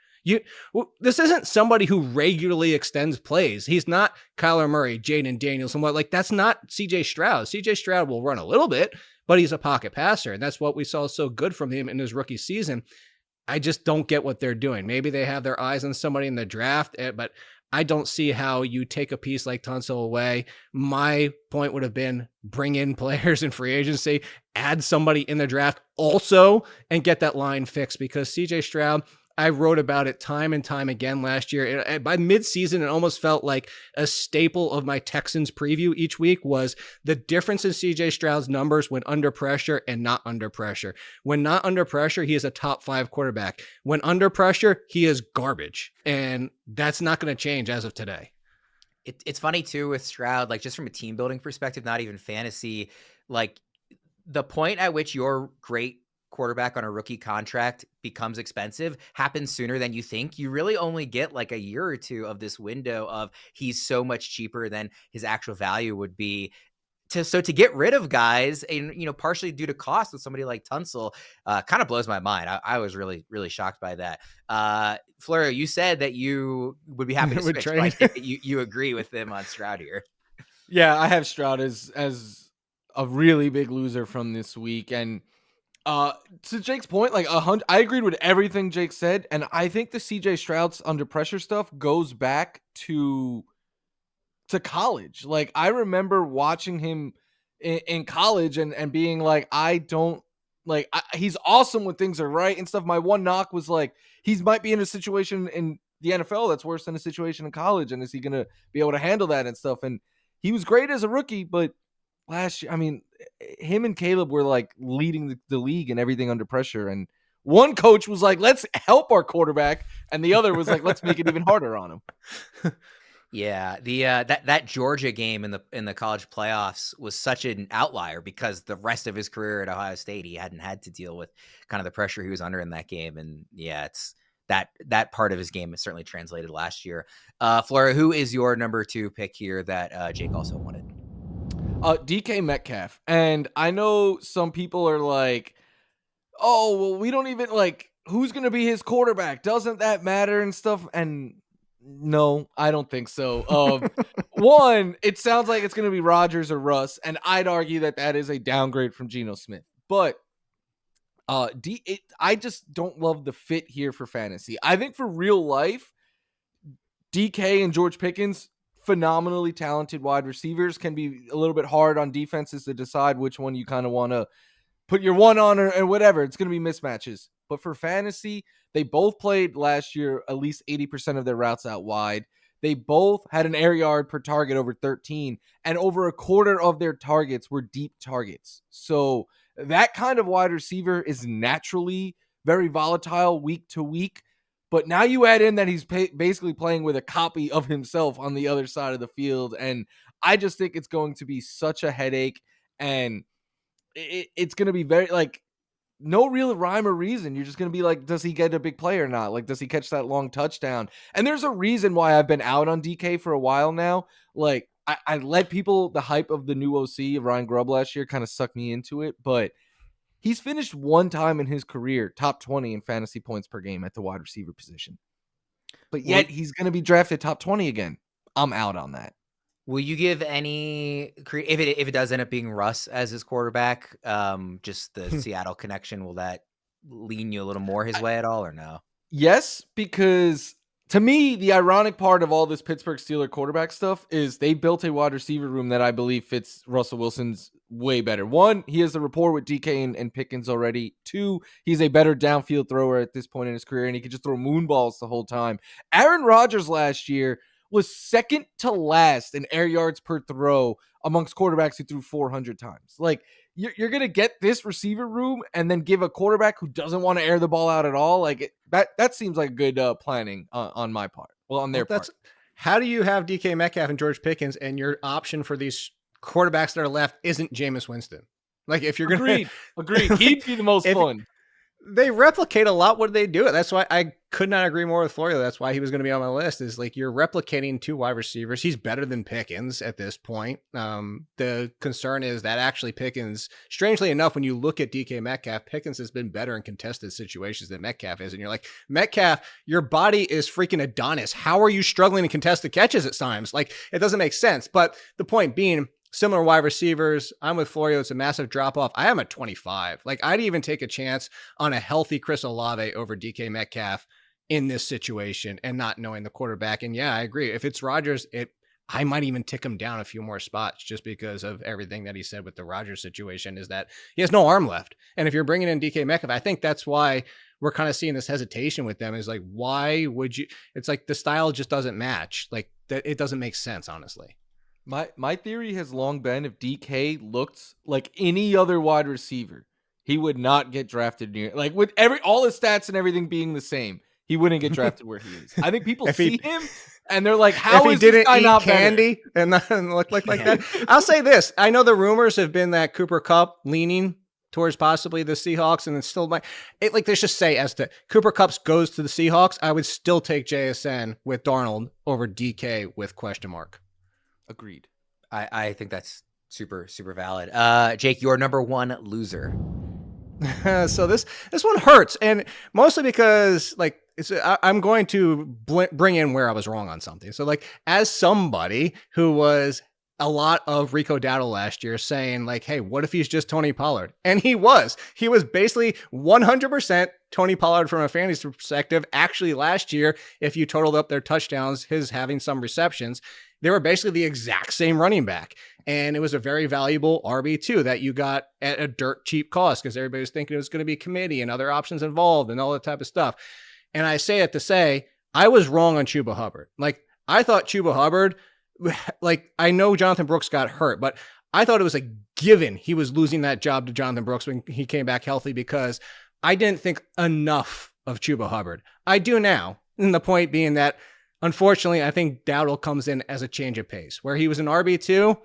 This isn't somebody who regularly extends plays. He's not Kyler Murray, Jayden Daniels, and what. Like, that's not CJ Stroud. CJ Stroud will run a little bit, but he's a pocket passer, and that's what we saw so good from him in his rookie season. I just don't get what they're doing. Maybe they have their eyes on somebody in the draft, but I don't see how you take a piece like Tunsil away. My point would have been bring in players in free agency, add somebody in the draft also, and get that line fixed, because CJ Stroud, I wrote about it time and time again last year. And by midseason, it almost felt like a staple of my Texans preview each week was the difference in CJ Stroud's numbers when under pressure and not under pressure. When not under pressure, he is a top 5 quarterback. When under pressure, he is garbage. And that's not going to change as of today. It's funny too with Stroud, like, just from a team building perspective, not even fantasy, like, the point at which your great quarterback on a rookie contract becomes expensive happens sooner than you think. You really only get like a year or 2 of this window of he's so much cheaper than his actual value would be. So to get rid of guys, and partially due to cost with somebody like Tunsil, kind of blows my mind. I was really, really shocked by that. Florio, you said that you would be happy to switch, but I think that you agree with them on Stroud here. Yeah, I have Stroud as a really big loser from this week. And to Jake's point, like I agreed with everything Jake said, and I think the CJ Stroud's under pressure stuff goes back to college. Like, I remember watching him in college and being like, he's awesome when things are right and stuff. My one knock was like, he might be in a situation in the NFL that's worse than a situation in college, and is he gonna be able to handle that and stuff? And he was great as a rookie, but last year, I mean, him and Caleb were like leading the league and everything under pressure. And one coach was like, let's help our quarterback. And the other was like, let's make it even harder on him. Yeah. The that Georgia game in the college playoffs was such an outlier, because the rest of his career at Ohio State, he hadn't had to deal with kind of the pressure he was under in that game. And yeah, it's that part of his game is certainly translated last year. Flora, who is your number 2 pick here that Jake also wanted? DK Metcalf. And I know some people are like, oh, well, we don't even like who's going to be his quarterback. Doesn't that matter and stuff? And no, I don't think so. One, it sounds like it's going to be Rodgers or Russ, and I'd argue that is a downgrade from Geno Smith. But I just don't love the fit here for fantasy. I think for real life, DK and George Pickens, phenomenally talented wide receivers, can be a little bit hard on defenses to decide which one you kind of want to put your one on or whatever. It's going to be mismatches. But for fantasy, they both played last year at least 80% of their routes out wide. They both had an air yard per target over 13, and over a quarter of their targets were deep targets. So that kind of wide receiver is naturally very volatile week to week. But now you add in that he's basically playing with a copy of himself on the other side of the field. And I just think it's going to be such a headache. And it's going to be very, like, no real rhyme or reason. You're just going to be like, does he get a big play or not? Like, does he catch that long touchdown? And there's a reason why I've been out on DK for a while now. Like, I let people, the hype of the new OC of Ryan Grubb last year kind of sucked me into it. But he's finished one time in his career top 20 in fantasy points per game at the wide receiver position. But yet he's going to be drafted top 20 again. I'm out on that. Will you give any if it does end up being Russ as his quarterback, just the Seattle connection, will that lean you a little more his way at all or no? Yes, because to me, the ironic part of all this Pittsburgh Steelers quarterback stuff is they built a wide receiver room that I believe fits Russell Wilson's way better. One, he has the rapport with DK and Pickens already. Two, he's a better downfield thrower at this point in his career, and he could just throw moonballs the whole time. Aaron Rodgers last year was second to last in air yards per throw amongst quarterbacks who threw 400 times. Like, you're going to get this receiver room and then give a quarterback who doesn't want to air the ball out at all. Like, that seems like good planning on my part. Well, on their part. How do you have DK Metcalf and George Pickens and your option for these quarterbacks that are left isn't Jameis Winston? Like, if you're going to... Agreed. He'd be the most fun. They replicate a lot what they do. That's why I could not agree more with Florio. That's why he was going to be on my list, is like, you're replicating two wide receivers. He's better than Pickens at this point. The concern is that actually Pickens, strangely enough, when you look at DK Metcalf, Pickens has been better in contested situations than Metcalf is. And you're like, Metcalf, your body is freaking Adonis. How are you struggling to contest the catches at times? Like, it doesn't make sense. But the point being, similar wide receivers. I'm with Florio. It's a massive drop off. I am at 25. Like, I'd even take a chance on a healthy Chris Olave over DK Metcalf in this situation and not knowing the quarterback. And yeah, I agree. If it's Rodgers, I might even tick him down a few more spots just because of everything that he said with the Rodgers situation, is that he has no arm left. And if you're bringing in DK Metcalf, I think that's why we're kind of seeing this hesitation with them, is like, why would you? It's like the style just doesn't match. Like, that, it doesn't make sense, honestly. My theory has long been, if DK looked like any other wide receiver, he would not get drafted near, like, with all his stats and everything being the same, he wouldn't get drafted where he is. I think people see him and they're like, how is this guy not candy better? And look like that? I'll say this. I know the rumors have been that Cooper Kupp leaning towards possibly the Seahawks, and it's still like, let's just say, as to Cooper Kupp goes to the Seahawks, I would still take JSN with Darnold over DK with question mark. Agreed. I think that's super, super valid. Jake, your number one loser. So this one hurts, and mostly because, like, I'm going to bring in where I was wrong on something. So, like, as somebody who was a lot of Rico Dowdle last year saying, like, hey, what if he's just Tony Pollard? And he was basically 100% Tony Pollard from a fantasy perspective. Actually, last year, if you totaled up their touchdowns, his having some receptions, they were basically the exact same running back. And it was a very valuable RB2 that you got at a dirt cheap cost, because everybody was thinking it was going to be committee and other options involved and all that type of stuff. And I say it to say, I was wrong on Chuba Hubbard. Like, I thought Chuba Hubbard, like, I know Jonathan Brooks got hurt, but I thought it was a given he was losing that job to Jonathan Brooks when he came back healthy, because I didn't think enough of Chuba Hubbard. I do now. And the point being that, unfortunately, I think Dowdle comes in as a change of pace. Where he was an RB2,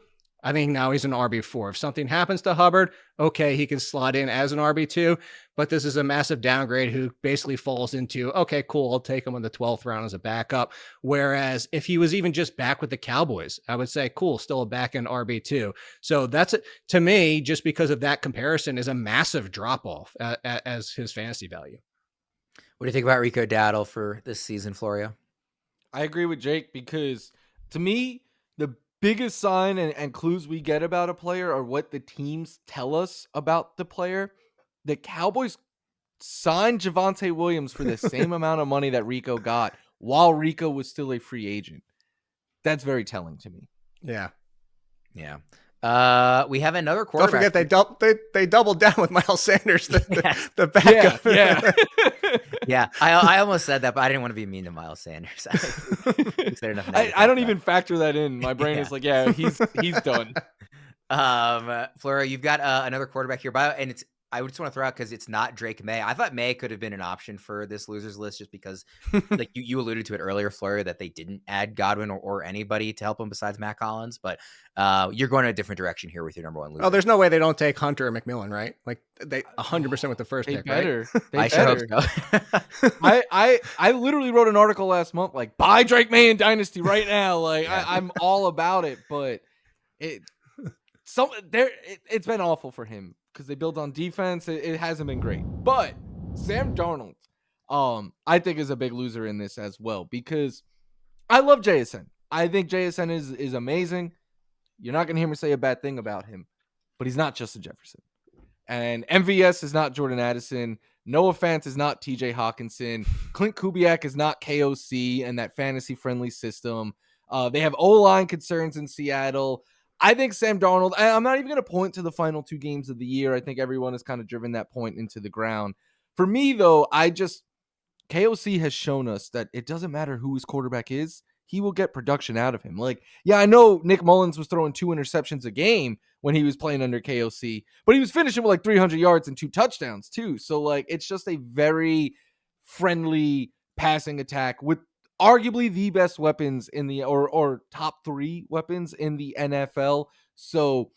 I think now he's an RB4. If something happens to Hubbard, okay, he can slot in as an RB2, but this is a massive downgrade who basically falls into, okay, cool, I'll take him in the 12th round as a backup. Whereas if he was even just back with the Cowboys, I would say, cool, still a back-end RB2. So that's, to me, just because of that comparison, is a massive drop-off as his fantasy value. What do you think about Rico Dowdle for this season, Florio? I agree with Jake because, to me, the biggest sign and clues we get about a player are what the teams tell us about the player. The Cowboys signed Javonte Williams for the same amount of money that Rico got while Rico was still a free agent. That's very telling to me. Yeah. Yeah. We have another quarterback. Don't forget they doubled down with Miles Sanders, the backup. Yeah. Yeah. I almost said that, but I didn't want to be mean to Miles Sanders. I don't even factor that in. My brain is like, yeah, he's done. Flora, you've got another quarterback here, and I just want to throw out because it's not Drake May. I thought May could have been an option for this losers list just because, like you alluded to it earlier, Flora, that they didn't add Godwin or anybody to help him besides Matt Collins. But you're going in a different direction here with your number one loser. Oh, there's no way they don't take Hunter or McMillan, right? Like they 100% with the first pick, better. Right? I sure hope so. I literally wrote an article last month, like, buy Drake May in Dynasty right now. Like I'm all about it, but it's been awful for him. Because they build on defense, it hasn't been great. But Sam Darnold, I think is a big loser in this as well. Because I love JSN. I think JSN is amazing. You're not going to hear me say a bad thing about him. But he's not Justin Jefferson. And MVS is not Jordan Addison. Noah Fant is not TJ Hawkinson. Clint Kubiak is not KOC and that fantasy-friendly system. They have O-line concerns in Seattle. I think Sam Darnold, I'm not even going to point to the final 2 games of the year. I think everyone has kind of driven that point into the ground. For me, though, KOC has shown us that it doesn't matter who his quarterback is. He will get production out of him. Like, yeah, I know Nick Mullins was throwing 2 interceptions a game when he was playing under KOC, but he was finishing with like 300 yards and 2 touchdowns too. So like, it's just a very friendly passing attack with arguably the best weapons in the or top 3 weapons in the NFL. So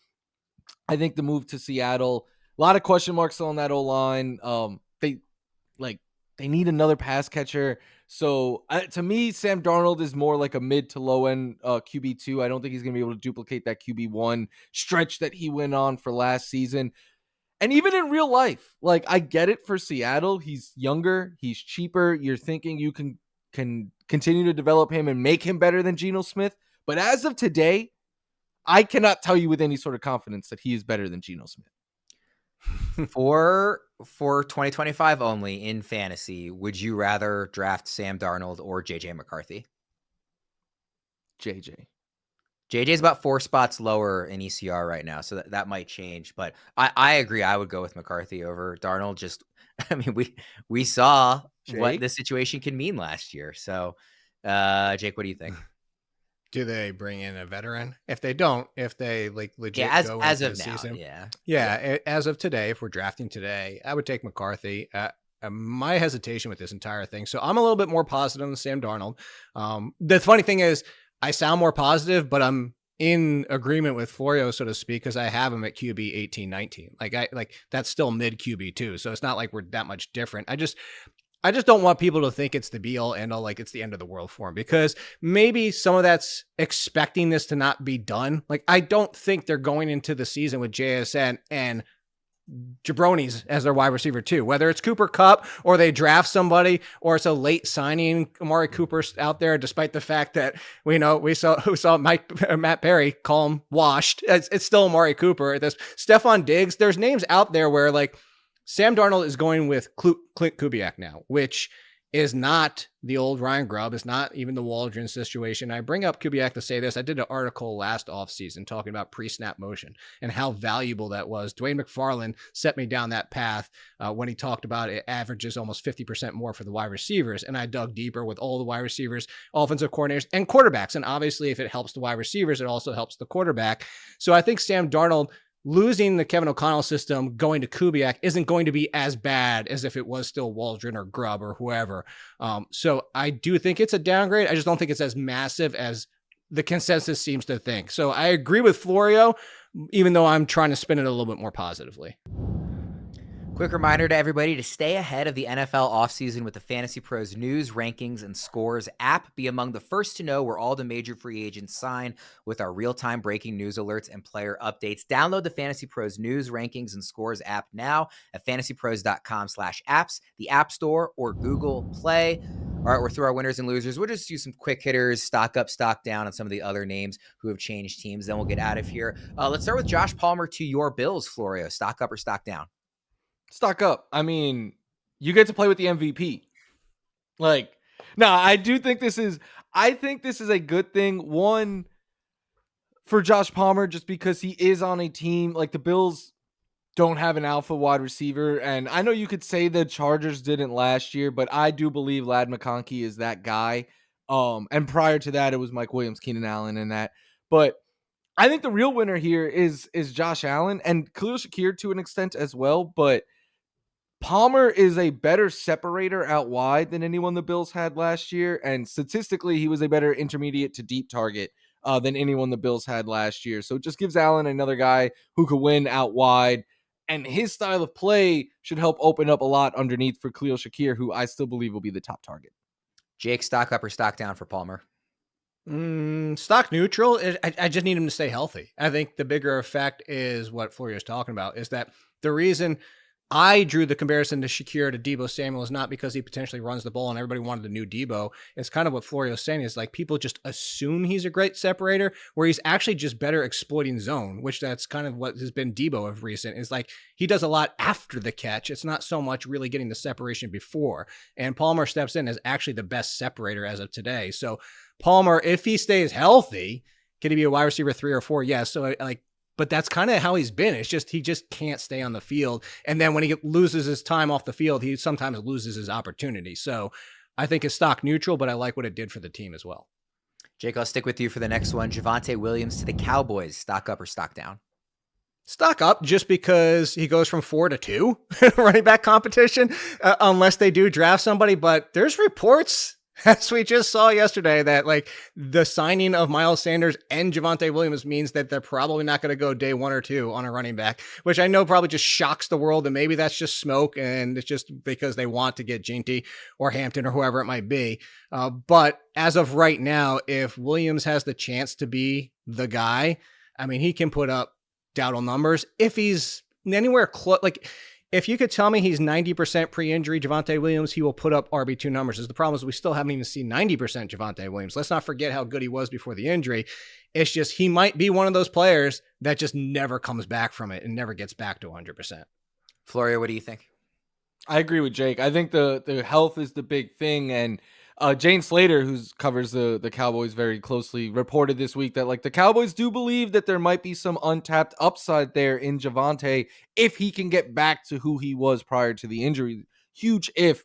I think the move to Seattle, a lot of question marks on that O-line. They need another pass catcher. So to me, Sam Darnold is more like a mid to low end QB2. I don't think he's going to be able to duplicate that QB1 stretch that he went on for last season. And even in real life, like, I get it for Seattle. He's younger, he's cheaper. You're thinking you can continue to develop him and make him better than Geno Smith. But as of today, I cannot tell you with any sort of confidence that he is better than Geno Smith. For 2025 only in fantasy, would you rather draft Sam Darnold or JJ McCarthy? JJ's about 4 spots lower in ECR right now, so that might change. But I agree. I would go with McCarthy over Darnold. Just, I mean, we saw what this situation can mean last year. So, Jake, what do you think? Do they bring in a veteran? If they don't, if they like legit go as into of the now, season, yeah, as of today, if we're drafting today, I would take McCarthy. My hesitation with this entire thing. So I'm a little bit more positive than Sam Darnold. The funny thing is, I sound more positive, but I'm in agreement with Florio, so to speak, because I have him at QB 18, 19. Like that's still mid QB too. So it's not like we're that much different. I just don't want people to think it's the be all end all, like it's the end of the world for him, because maybe some of that's expecting this to not be done. Like, I don't think they're going into the season with JSN and jabronis as their wide receiver too, whether it's Cooper Kupp or they draft somebody or it's a late signing. Amari Cooper's out there, despite the fact that we saw Matt Perry call him washed. It's still Amari Cooper. There's Stephon Diggs. There's names out there where like Sam Darnold is going with Clint Kubiak now, which is not the old Ryan Grubb. It's not even the Waldron situation. I bring up Kubiak to say this. I did an article last offseason talking about pre-snap motion and how valuable that was. Dwayne McFarland set me down that path when he talked about it averages almost 50% more for the wide receivers. And I dug deeper with all the wide receivers, offensive coordinators, and quarterbacks. And obviously, if it helps the wide receivers, it also helps the quarterback. So I think Sam Darnold losing the Kevin O'Connell system, going to Kubiak, isn't going to be as bad as if it was still Waldron or Grubb or whoever. So I do think it's a downgrade. I just don't think it's as massive as the consensus seems to think. So I agree with Florio, even though I'm trying to spin it a little bit more positively. Quick reminder to everybody to stay ahead of the NFL offseason with the Fantasy Pros news, rankings, and scores app. Be among the first to know where all the major free agents sign with our real-time breaking news alerts and player updates. Download the Fantasy Pros news, rankings, and scores app now at fantasypros.com/apps, the App Store, or Google Play. All right, we're through our winners and losers. We'll just do some quick hitters, stock up, stock down on some of the other names who have changed teams. Then we'll get out of here. Let's start with Josh Palmer to your Bills, Florio. Stock up or stock down? Stock up. I mean, you get to play with the MVP. Like, no, I think this is a good thing. One, for Josh Palmer, just because he is on a team, like the Bills don't have an alpha wide receiver. And I know you could say the Chargers didn't last year, but I do believe Ladd McConkey is that guy. And prior to that, it was Mike Williams, Keenan Allen, and that. But I think the real winner here is Josh Allen and Khalil Shakir to an extent as well. But Palmer is a better separator out wide than anyone the Bills had last year. And statistically, he was a better intermediate to deep target than anyone the Bills had last year. So it just gives Allen another guy who could win out wide. And his style of play should help open up a lot underneath for Khalil Shakir, who I still believe will be the top target. Jake, stock up or stock down for Palmer? Stock neutral. I just need him to stay healthy. I think the bigger effect is what Florio is talking about, is that the reason I drew the comparison to Shakir to Deebo Samuel is not because he potentially runs the ball and everybody wanted the new Deebo. It's kind of what Florio's saying is like people just assume he's a great separator where he's actually just better exploiting zone, which that's kind of what has been Deebo of recent. Is like he does a lot after the catch. It's not so much really getting the separation before. And Palmer steps in as actually the best separator as of today. So Palmer, if he stays healthy, can he be a wide receiver 3 or 4? Yes. So but that's kind of how he's been. It's just he just can't stay on the field. And then when he loses his time off the field, he sometimes loses his opportunity. So I think it's stock neutral, but I like what it did for the team as well. Jake, I'll stick with you for the next one. Javonte Williams to the Cowboys. Stock up or stock down? Stock up just because he goes from 4 to 2 running back competition, unless they do draft somebody. But there's reports, as we just saw yesterday, that like the signing of Miles Sanders and Javonte Williams means that they're probably not going to go day 1 or 2 on a running back, which I know probably just shocks the world. And maybe that's just smoke and it's just because they want to get Jeanty or Hampton or whoever it might be. But as of right now, if Williams has the chance to be the guy, I mean, he can put up Dowdle numbers. If he's anywhere close, like if you could tell me he's 90% pre-injury Javonte Williams, he will put up RB2 numbers. The problem is we still haven't even seen 90% Javonte Williams. Let's not forget how good he was before the injury. It's just he might be one of those players that just never comes back from it and never gets back to 100%. Florio, what do you think? I agree with Jake. I think the health is the big thing. And Jane Slater, who covers the Cowboys very closely, reported this week that like the Cowboys do believe that there might be some untapped upside there in Javonte if he can get back to who he was prior to the injury. Huge if.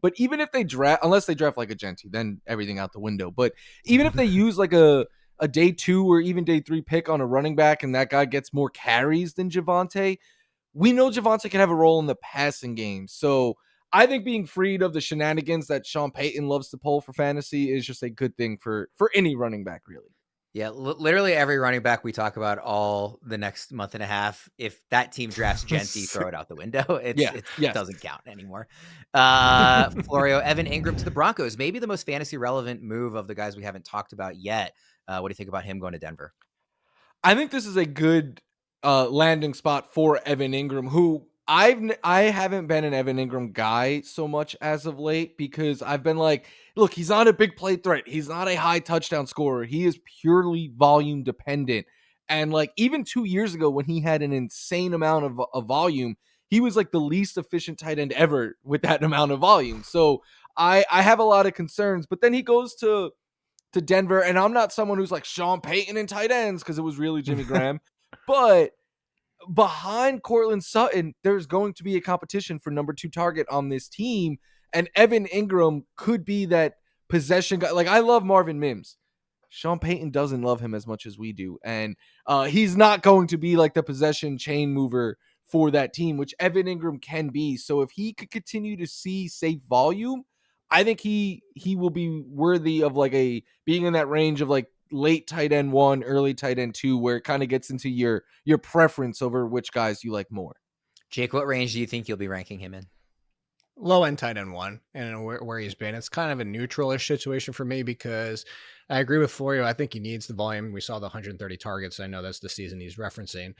But even if they draft, unless they draft like a Jeanty, then everything out the window. But even if they use like a day 2 or even day 3 pick on a running back and that guy gets more carries than Javonte, we know Javonte can have a role in the passing game. So I think being freed of the shenanigans that Sean Payton loves to pull for fantasy is just a good thing for any running back, really. Yeah, literally every running back we talk about all the next month and a half, if that team drafts Jeanty, throw it out the window. It doesn't count anymore. Florio, Evan Engram to the Broncos, maybe the most fantasy relevant move of the guys we haven't talked about yet. What do you think about him going to Denver? I think this is a good landing spot for Evan Engram, who I haven't been an Evan Engram guy so much as of late because I've been like, look, he's not a big play threat. He's not a high touchdown scorer. He is purely volume dependent. And like even 2 years ago when he had an insane amount of volume, he was like the least efficient tight end ever with that amount of volume. So I have a lot of concerns, but then he goes to Denver, and I'm not someone who's like Sean Payton in tight ends because it was really Jimmy Graham, but behind Cortland Sutton, there's going to be a competition for number 2 target on this team. And Evan Engram could be that possession guy. Like, I love Marvin Mims. Sean Payton doesn't love him as much as we do. And he's not going to be like the possession chain mover for that team, which Evan Engram can be. So if he could continue to see safe volume, I think he will be worthy of like being in that range of like late tight end 1, early tight end 2, where it kind of gets into your preference over which guys you like more. Jake, what range do you think you'll be ranking him in? Low end tight end 1, and where he's been. It's kind of a neutral-ish situation for me because I agree with Florio. I think he needs the volume. We saw the 130 targets. I know that's the season he's referencing.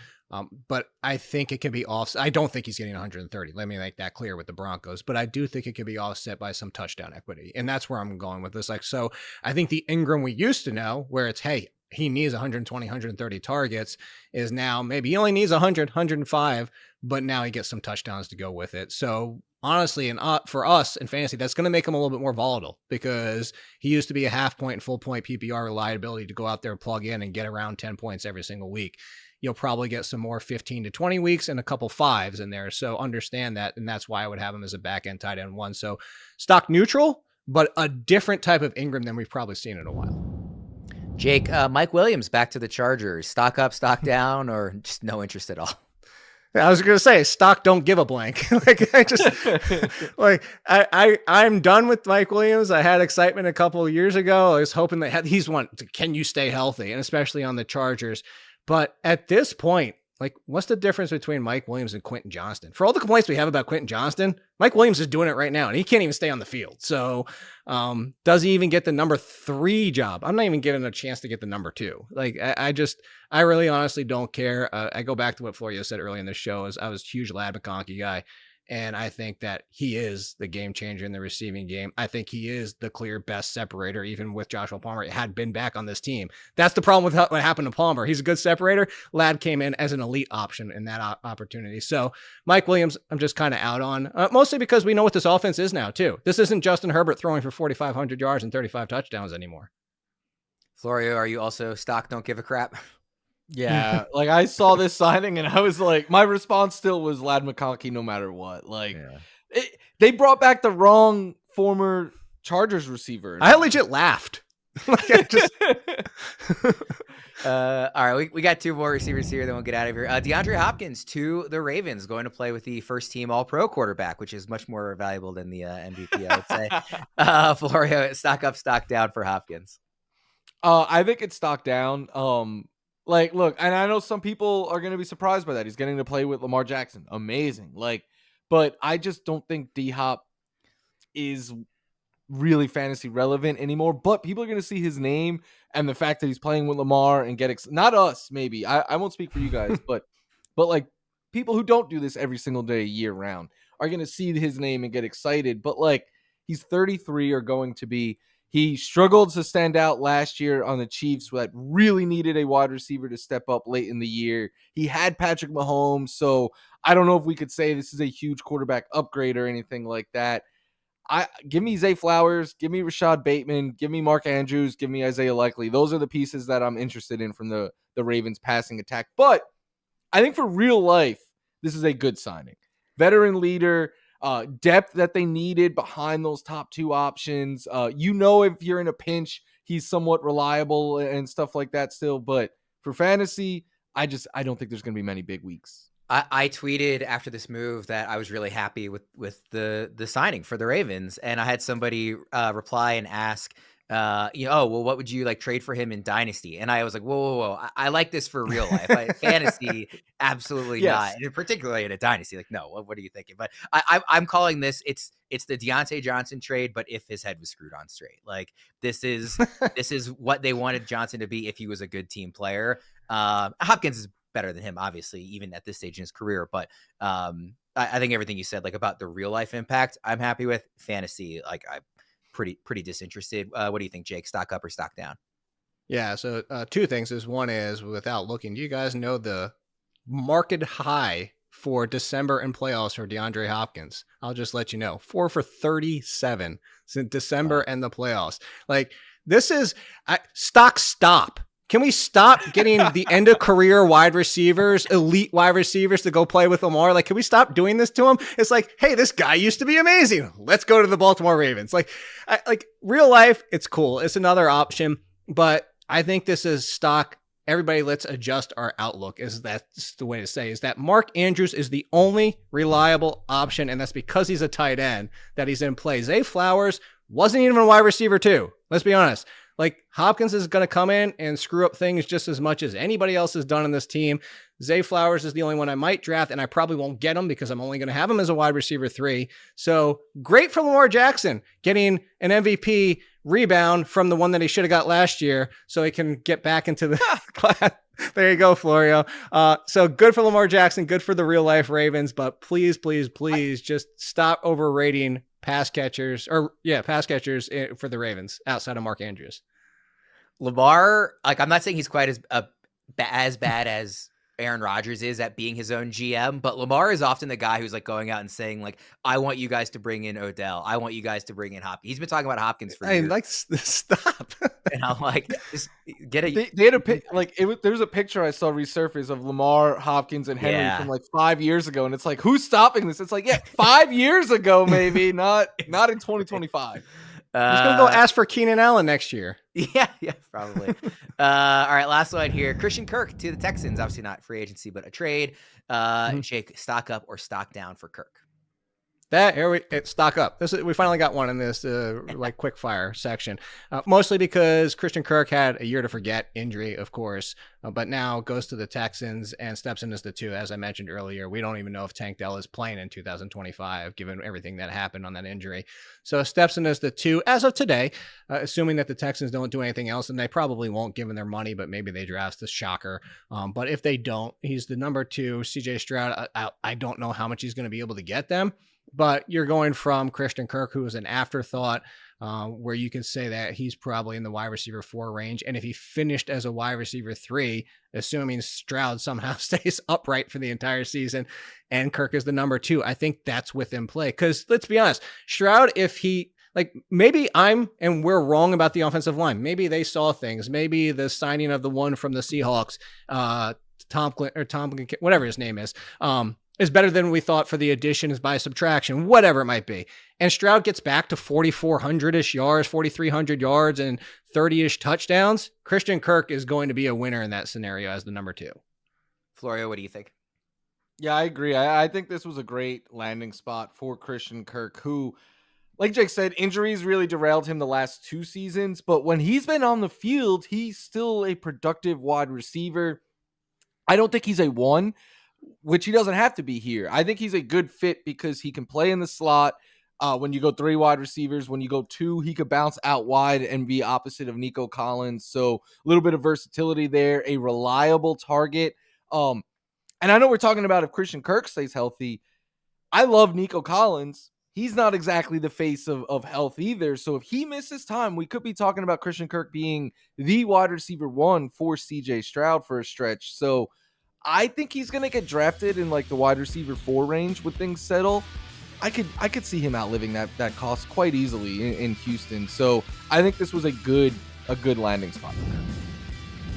But I think it can be offset. I don't think he's getting 130. Let me make that clear with the Broncos. But I do think it can be offset by some touchdown equity. And that's where I'm going with this. So I think the Engram we used to know, where it's, hey, he needs 120, 130 targets, is now maybe he only needs 100, 105, but now he gets some touchdowns to go with it. So honestly, and for us in fantasy, that's going to make him a little bit more volatile because he used to be a half point and full point PPR reliability to go out there and plug in and get around 10 points every single week. You'll probably get some more 15 to 20 weeks and a couple fives in there. So understand that. And that's why I would have him as a back end tight end 1. So stock neutral, but a different type of Engram than we've probably seen in a while. Jake, Mike Williams back to the Chargers. Stock up, stock down, or just no interest at all? I was going to say stock don't give a blank. I'm done with Mike Williams. I had excitement a couple of years ago. I was hoping that he's one. Can you stay healthy? And especially on the Chargers. But at this point, what's the difference between Mike Williams and Quentin Johnston? For all the complaints we have about Quentin Johnston, Mike Williams is doing it right now, and he can't even stay on the field. So does he even get the number 3 job? I'm not even giving him a chance to get the number 2. I really honestly don't care. I go back to what Florio said earlier in the show. Is I was a huge Ladd McConkey guy, and I think that he is the game changer in the receiving game. I think he is the clear best separator, even with Joshua Palmer. It had been back on this team. That's the problem with what happened to Palmer. He's a good separator. Ladd came in as an elite option in that opportunity. So Mike Williams, I'm just kind of out on, mostly because we know what this offense is now too. This isn't Justin Herbert throwing for 4,500 yards and 35 touchdowns anymore. Florio, are you also stock don't give a crap? Yeah, I saw this signing and I was like, my response still was Ladd McConkey no matter what. They brought back the wrong former Chargers receiver. I legit laughed. All right, we got 2 more receivers here, then we'll get out of here. DeAndre Hopkins to the Ravens, going to play with the first team All-Pro quarterback, which is much more valuable than the MVP, I would say. Florio, stock up, stock down for Hopkins. I think it's stock down. Look, and I know some people are going to be surprised by that. He's getting to play with Lamar Jackson. Amazing. But I just don't think D-Hop is really fantasy relevant anymore. But people are going to see his name and the fact that he's playing with Lamar and get not us, maybe. I won't speak for you guys, but people who don't do this every single day, year round, are going to see his name and get excited. But he's 33 or going to be. He struggled to stand out last year on the Chiefs that really needed a wide receiver to step up late in the year. He had Patrick Mahomes, so I don't know if we could say this is a huge quarterback upgrade or anything like that. Give me Zay Flowers, give me Rashad Bateman, give me Mark Andrews, give me Isaiah Likely. Those are the pieces that I'm interested in from the Ravens passing attack. But I think for real life, this is a good signing. Veteran leader, depth that they needed behind those top 2 options. If you're in a pinch, he's somewhat reliable and stuff like that still. But for fantasy, I don't think there's going to be many big weeks. I tweeted after this move that I was really happy with the signing for the Ravens, and I had somebody reply and ask, what would you trade for him in Dynasty? And I was like, whoa. I like this for real life. Fantasy, absolutely yes. not. And particularly in a Dynasty, no, what are you thinking? But I'm calling this, it's the Deontay Johnson trade, but if his head was screwed on straight. This is what they wanted Johnson to be if he was a good team player. Hopkins is better than him, obviously, even at this stage in his career. But I think everything you said, about the real life impact, I'm happy with. Fantasy, I'm pretty disinterested. What do you think, Jake? Stock up or stock down? Yeah, so 2 things is, one is, without looking, do you guys know the market high for December and playoffs for DeAndre Hopkins? I'll just let you know, 4 for 37 since December and the playoffs. This is stock stop. Can we stop getting the end of career wide receivers, elite wide receivers, to go play with Lamar? Can we stop doing this to him? It's hey, this guy used to be amazing. Let's go to the Baltimore Ravens. Real life, it's cool. It's another option, but I think this is stock. Everybody, let's adjust our outlook. That's the way to say, is that Mark Andrews is the only reliable option, and that's because he's a tight end that he's in play. Zay Flowers wasn't even a wide receiver too. Let's be honest. Like Hopkins is going to come in and screw up things just as much as anybody else has done in this team. Zay Flowers is the only one I might draft, and I probably won't get him because I'm only going to have him as a wide receiver 3. So great for Lamar Jackson getting an MVP rebound from the one that he should have got last year so he can get back into the class. There you go, Florio. So good for Lamar Jackson, good for the real life Ravens, but please just stop overrating pass catchers for the Ravens outside of Mark Andrews. Lamar, like, I'm not saying he's quite as bad as Aaron Rodgers is at being his own GM, but Lamar is often the guy who's like going out and saying like, I want you guys to bring in Odell. I want you guys to bring in Hopkins. He's been talking about Hopkins for years. Like, stop. And I'm like, just get a. They had there was a picture I saw resurface of Lamar, Hopkins, and Henry from like 5 years ago, and it's like, who's stopping this? It's like, 5 years ago, maybe not in 2025. He's gonna go ask for Keenan Allen next year. Yeah, probably. All right, last one here. Christian Kirk to the Texans. Obviously not free agency, but a trade. Jake, stock up or stock down for Kirk? Stock up. We finally got one in this quick fire section. Mostly because Christian Kirk had a year to forget injury, of course, but now goes to the Texans and steps in as the 2. As I mentioned earlier, we don't even know if Tank Dell is playing in 2025, given everything that happened on that injury. So steps in as the 2 as of today, assuming that the Texans don't do anything else, and they probably won't given their money, but maybe they draft the shocker. But if they don't, he's the number 2. CJ Stroud, I don't know how much he's going to be able to get them. But you're going from Christian Kirk, who is an afterthought, where you can say that he's probably in the wide receiver 4 range. And if he finished as a wide receiver 3, assuming Stroud somehow stays upright for the entire season and Kirk is the number 2, I think that's within play. Because let's be honest, Stroud, maybe we're wrong about the offensive line. Maybe they saw things. Maybe the signing of the one from the Seahawks, Tom, whatever his name is better than we thought for the additions by subtraction, whatever it might be. And Stroud gets back to 4,400-ish yards, 4,300 yards, and 30-ish touchdowns. Christian Kirk is going to be a winner in that scenario as the number 2. Florio, what do you think? Yeah, I agree. I think this was a great landing spot for Christian Kirk, who, like Jake said, injuries really derailed him the last 2 seasons. But when he's been on the field, he's still a productive wide receiver. I don't think he's a 1, which he doesn't have to be here. I think he's a good fit because he can play in the slot. When you go 3 wide receivers, when you go 2, he could bounce out wide and be opposite of Nico Collins. So a little bit of versatility there, a reliable target. And I know we're talking about if Christian Kirk stays healthy. I love Nico Collins. He's not exactly the face of health either. So if he misses time, we could be talking about Christian Kirk being the wide receiver 1 for CJ Stroud for a stretch. So I think he's going to get drafted in like the wide receiver 4 range when things settle. I could see him outliving that cost quite easily in Houston. So I think this was a good landing spot for him.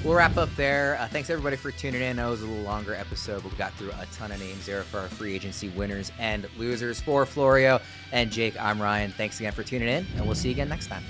We'll wrap up there. Thanks everybody for tuning in. I know it was a little longer episode, but we got through a ton of names there for our free agency winners and losers. For Florio and Jake, I'm Ryan. Thanks again for tuning in, and we'll see you again next time.